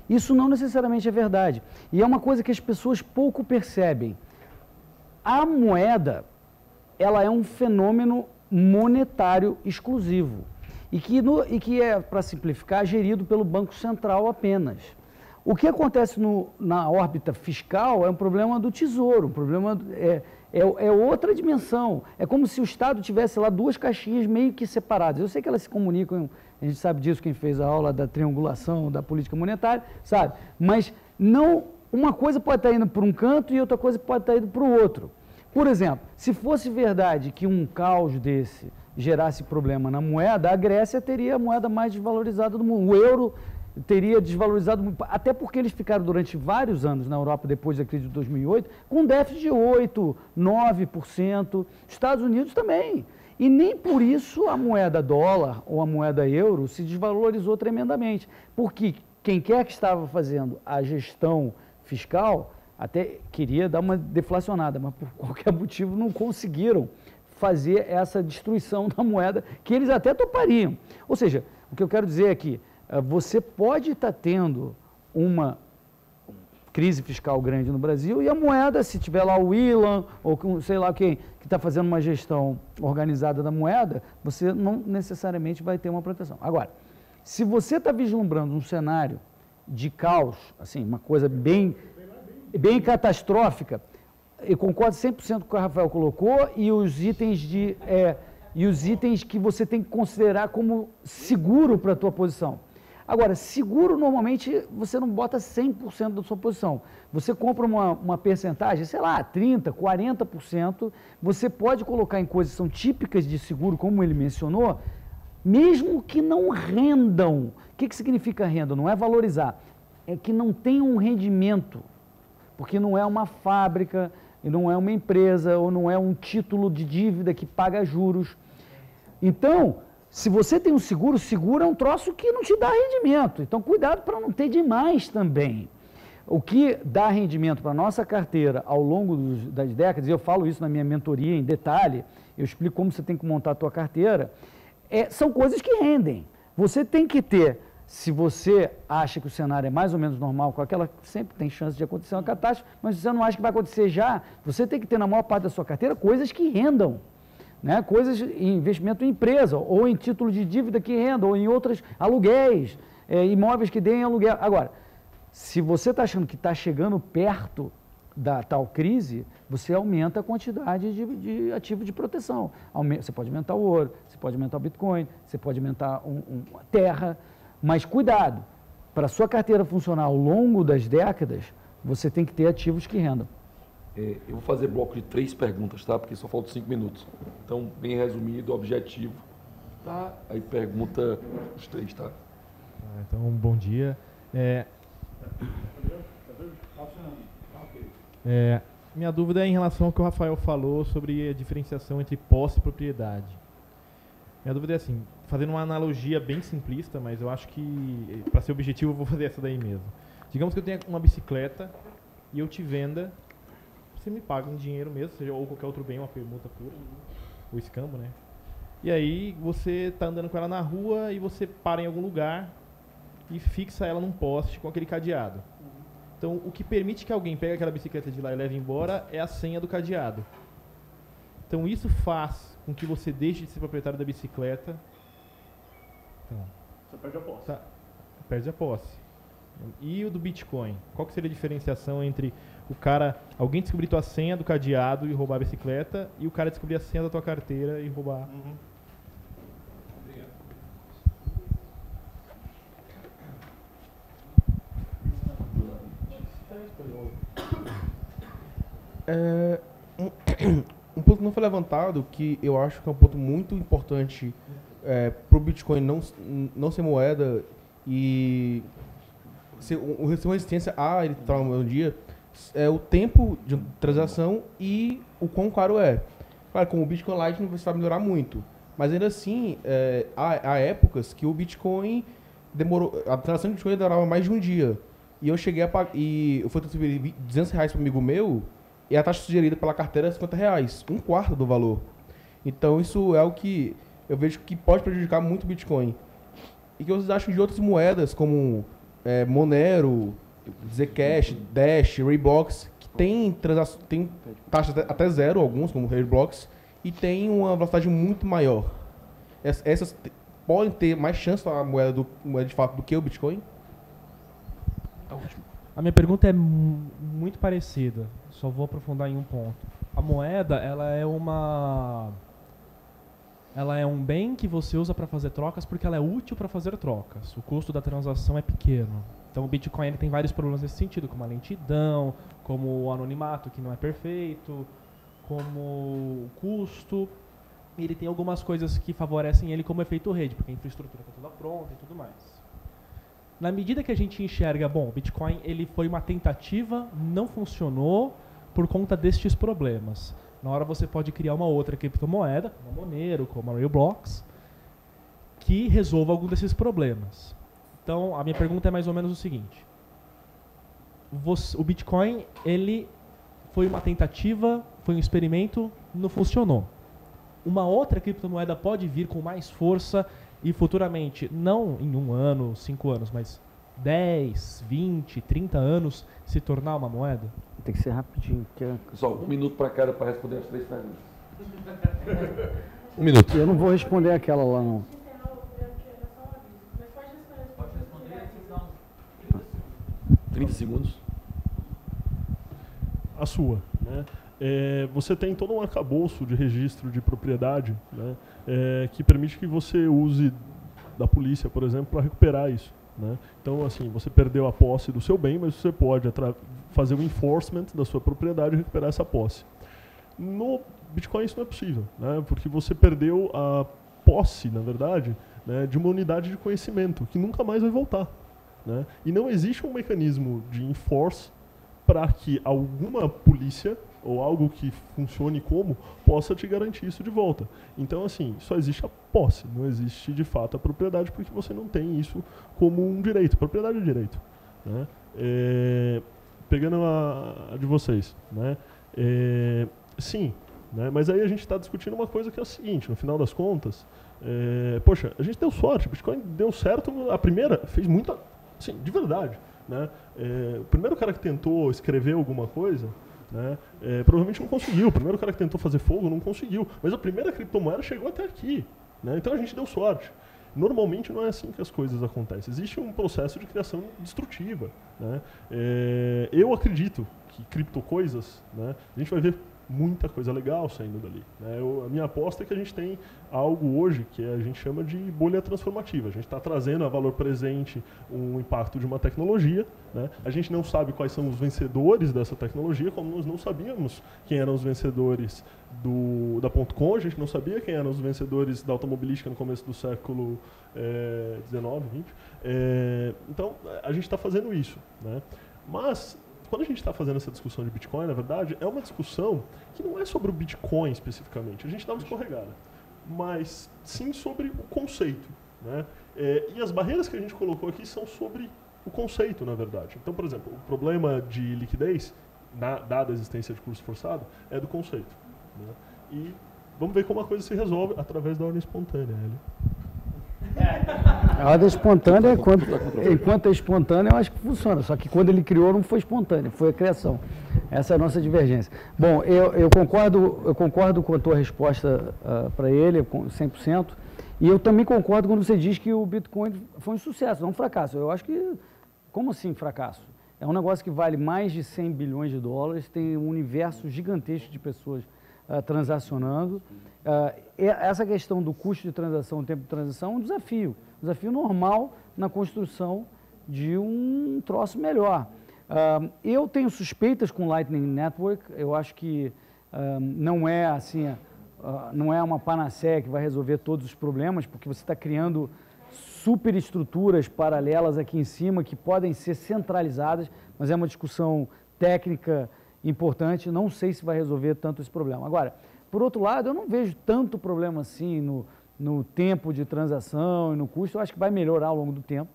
Isso não necessariamente é verdade. E é uma coisa que as pessoas pouco percebem. A moeda, ela é um fenômeno monetário exclusivo. E que é, para simplificar, gerido pelo Banco Central apenas. O que acontece na órbita fiscal é um problema do tesouro, um problema é outra dimensão. É como se o Estado tivesse lá duas caixinhas meio que separadas. Eu sei que elas se comunicam, a gente sabe disso, quem fez a aula da triangulação da política monetária, sabe? Mas não, uma coisa pode estar indo para um canto e outra coisa pode estar indo para o outro. Por exemplo, se fosse verdade que um caos desse gerasse problema na moeda, a Grécia teria a moeda mais desvalorizada do mundo. O euro teria desvalorizado muito, até porque eles ficaram durante vários anos na Europa, depois da crise de 2008, com um déficit de 8%, 9%, Estados Unidos também. E nem por isso a moeda dólar ou a moeda euro se desvalorizou tremendamente, porque quem quer que estava fazendo a gestão fiscal até queria dar uma deflacionada, mas por qualquer motivo não conseguiram fazer essa destruição da moeda, que eles até topariam. Ou seja, o que eu quero dizer é que você pode estar tendo uma crise fiscal grande no Brasil e a moeda, se tiver lá o Ilan ou sei lá quem que está fazendo uma gestão organizada da moeda, você não necessariamente vai ter uma proteção. Agora, se você está vislumbrando um cenário de caos, assim, uma coisa bem catastrófica, eu concordo 100% com o que o Rafael colocou e os itens que você tem que considerar como seguro para a tua posição. Agora, seguro, normalmente, você não bota 100% da sua posição. Você compra uma percentagem, sei lá, 30%, 40%, você pode colocar em coisas que são típicas de seguro, como ele mencionou, mesmo que não rendam. O que significa renda? Não é valorizar, é que não tenha um rendimento, porque não é uma fábrica, não é uma empresa, ou não é um título de dívida que paga juros. Então, se você tem um seguro, seguro é um troço que não te dá rendimento. Então, cuidado para não ter demais também. O que dá rendimento para a nossa carteira ao longo das décadas, e eu falo isso na minha mentoria em detalhe, eu explico como você tem que montar a tua carteira, são coisas que rendem. Você tem que ter Se você acha que o cenário é mais ou menos normal, com aquela, sempre tem chance de acontecer uma catástrofe, mas se você não acha que vai acontecer já, você tem que ter na maior parte da sua carteira coisas que rendam. Né? Coisas em investimento em empresa, ou em título de dívida que rendam, ou em outros aluguéis, imóveis que deem aluguel. Agora, se você está achando que está chegando perto da tal crise, você aumenta a quantidade de ativo de proteção. Você pode aumentar o ouro, você pode aumentar o Bitcoin, você pode aumentar a terra, mas cuidado, para a sua carteira funcionar ao longo das décadas, você tem que ter ativos que rendam. Eu vou fazer bloco de 3 perguntas, tá? Porque só faltam 5 minutos. Então, bem resumido, objetivo, tá? Aí pergunta os 3, tá? Então, bom dia. Minha dúvida é em relação ao que o Rafael falou sobre a diferenciação entre posse e propriedade. Minha dúvida é assim, fazendo uma analogia bem simplista, mas eu acho que, para ser objetivo, eu vou fazer essa daí mesmo. Digamos que eu tenha uma bicicleta e eu te venda, você me paga em dinheiro mesmo, seja ou qualquer outro bem, uma permuta pura, ou escambo, né? E aí você está andando com ela na rua e você para em algum lugar e fixa ela num poste com aquele cadeado. Então, o que permite que alguém pegue aquela bicicleta de lá e leve embora é a senha do cadeado. Então, isso faz com que você deixe de ser proprietário da bicicleta. Então, Você perde a posse. tá, perde a posse. E o do Bitcoin? Qual que seria a diferenciação entre alguém descobrir tua senha do cadeado e roubar a bicicleta, e o cara descobrir a senha da tua carteira e roubar? Um ponto que não foi levantado, que eu acho que é um ponto muito importante para o Bitcoin não ser moeda e ser uma resistência a ele estar no dia, é o tempo de transação e o quão caro é. Claro, com o Bitcoin Lightning você vai melhorar muito, mas ainda assim, há épocas que o Bitcoin a transação de Bitcoin demorava mais de um dia. E eu cheguei eu fui transferir R$200 para um amigo meu, e a taxa sugerida pela carteira é R$50, um quarto do valor. Então isso é o que eu vejo que pode prejudicar muito o Bitcoin. E que vocês acham de outras moedas, como Monero, Zcash, Dash, Roblox, que tem taxas até zero, alguns, como Roblox, e tem uma velocidade muito maior. Essas podem ter mais chance para a moeda de fato do que o Bitcoin? A minha pergunta é muito parecida, só vou aprofundar em um ponto. A moeda, ela é um bem que você usa para fazer trocas porque ela é útil para fazer trocas. O custo da transação é pequeno. Então o Bitcoin ele tem vários problemas nesse sentido, como a lentidão, como o anonimato que não é perfeito, como o custo. Ele tem algumas coisas que favorecem ele como efeito rede, porque a infraestrutura está toda pronta e tudo mais. Na medida que a gente enxerga, o Bitcoin ele foi uma tentativa, não funcionou por conta destes problemas. Na hora você pode criar uma outra criptomoeda, como a Monero, como a Roblox, que resolva algum desses problemas. Então, a minha pergunta é mais ou menos o seguinte. O Bitcoin, ele foi uma tentativa, foi um experimento, não funcionou. Uma outra criptomoeda pode vir com mais força e futuramente, não em 1 ano, 5 anos, mas 10, 20, 30 anos, se tornar uma moeda? Tem que ser rapidinho. Pessoal, 1 minuto para cada para responder as 3 perguntas. 1 minuto. Eu não vou responder aquela lá, não. 30 segundos. A sua, né? Você tem todo um arcabouço de registro de propriedade, né, que permite que você use da polícia, por exemplo, para recuperar isso, né? Então, assim, você perdeu a posse do seu bem, mas você pode fazer o enforcement da sua propriedade e recuperar essa posse. No Bitcoin isso não é possível, né, porque você perdeu a posse, na verdade, né, de uma unidade de conhecimento que nunca mais vai voltar, né? E não existe um mecanismo de enforce para que alguma polícia ou algo que funcione como possa te garantir isso de volta. Então, assim, só existe a posse, não existe de fato a propriedade, porque você não tem isso como um direito. Propriedade é direito, né? Pegando a de vocês, né? Sim, né? Mas aí a gente está discutindo uma coisa que é a seguinte: no final das contas, Poxa, a gente deu sorte, o Bitcoin deu certo, a primeira fez muita, assim, de verdade, né? O primeiro cara que tentou escrever alguma coisa, né, provavelmente não conseguiu, o primeiro cara que tentou fazer fogo não conseguiu, mas a primeira criptomoeda chegou até aqui, né? Então a gente deu sorte. Normalmente não é assim que as coisas acontecem. Existe um processo de criação destrutiva, né? Eu acredito que criptocoisas, né, a gente vai ver muita coisa legal saindo dali, né? A minha aposta é que a gente tem algo hoje que a gente chama de bolha transformativa. A gente está trazendo a valor presente um impacto de uma tecnologia, né? A gente não sabe quais são os vencedores dessa tecnologia, como nós não sabíamos quem eram os vencedores da .com, a gente não sabia quem eram os vencedores da automobilística no começo do século 19, 20. Então, a gente está fazendo isso, né? Mas quando a gente está fazendo essa discussão de Bitcoin, na verdade, é uma discussão que não é sobre o Bitcoin especificamente. A gente dá uma escorregada, mas sim sobre o conceito, né? E as barreiras que a gente colocou aqui são sobre o conceito, na verdade. Então, por exemplo, o problema de liquidez, dada a existência de curso forçado, é do conceito, né? E vamos ver como a coisa se resolve através da ordem espontânea. A ordem espontânea, enquanto é espontânea, eu acho que funciona. Só que quando ele criou, não foi espontâneo, foi a criação. Essa é a nossa divergência. Bom, eu concordo com a tua resposta para ele, 100%. E eu também concordo quando você diz que o Bitcoin foi um sucesso, não um fracasso. Eu acho que, como assim fracasso? É um negócio que vale mais de 100 bilhões de dólares, tem um universo gigantesco de pessoas transacionando. Essa questão do custo de transação, o tempo de transação, é um desafio normal na construção de um troço melhor. Eu tenho suspeitas com Lightning Network, eu acho que não é assim, não é uma panaceia que vai resolver todos os problemas, porque você está criando superestruturas paralelas aqui em cima que podem ser centralizadas, mas é uma discussão técnica importante, não sei se vai resolver tanto esse problema. Agora, por outro lado, eu não vejo tanto problema assim no tempo de transação e no custo, eu acho que vai melhorar ao longo do tempo,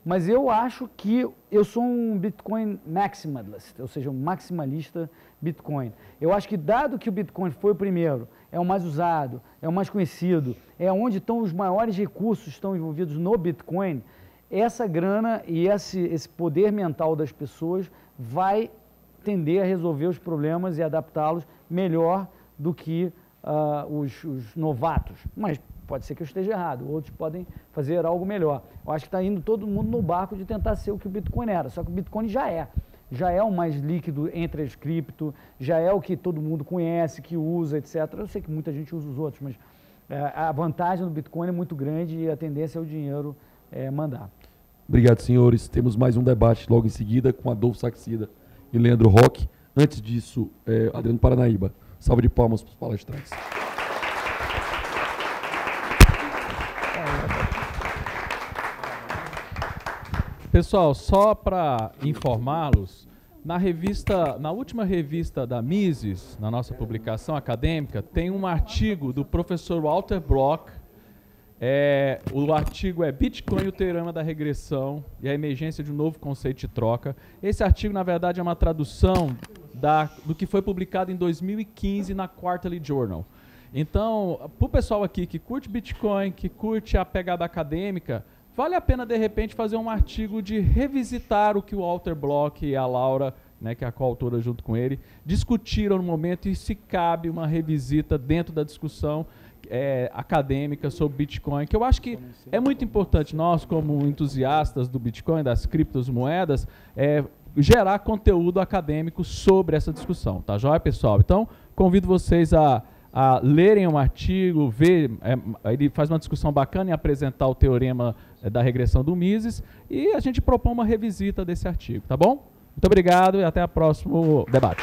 mas eu acho que eu sou um Bitcoin maximalist, ou seja, um maximalista Bitcoin. Eu acho que dado que o Bitcoin foi o primeiro, é o mais usado, é o mais conhecido, é onde estão os maiores recursos estão envolvidos no Bitcoin, essa grana e esse poder mental das pessoas vai tender a resolver os problemas e adaptá-los melhor do que os novatos. Mas pode ser que eu esteja errado, outros podem fazer algo melhor. Eu acho que está indo todo mundo no barco de tentar ser o que o Bitcoin era, só que o Bitcoin já é o mais líquido entre as cripto, já é o que todo mundo conhece, que usa, etc. Eu sei que muita gente usa os outros, mas a vantagem do Bitcoin é muito grande e a tendência é o dinheiro mandar. Obrigado, senhores. Temos mais um debate logo em seguida com Adolfo Saxida e Leandro Roque. Antes disso, Adriano Paranaíba. Salve de palmas para os palestrantes. Pessoal, só para informá-los, na última revista da Mises, na nossa publicação acadêmica, tem um artigo do professor Walter Block. O artigo é Bitcoin e o Teorema da Regressão e a Emergência de um Novo Conceito de Troca. Esse artigo, na verdade, é uma tradução do que foi publicado em 2015 na Quarterly Journal. Então, para o pessoal aqui que curte Bitcoin, que curte a pegada acadêmica, vale a pena, de repente, fazer um artigo de revisitar o que o Walter Block e a Laura, né, que é a coautora junto com ele, discutiram no momento e se cabe uma revisita dentro da discussão acadêmica sobre Bitcoin, que eu acho que é muito importante nós, como entusiastas do Bitcoin, das criptomoedas, gerar conteúdo acadêmico sobre essa discussão, tá joia, pessoal? Então, convido vocês a lerem um artigo, ele faz uma discussão bacana em apresentar o teorema da regressão do Mises e a gente propõe uma revisita desse artigo, tá bom? Muito obrigado e até o próximo debate.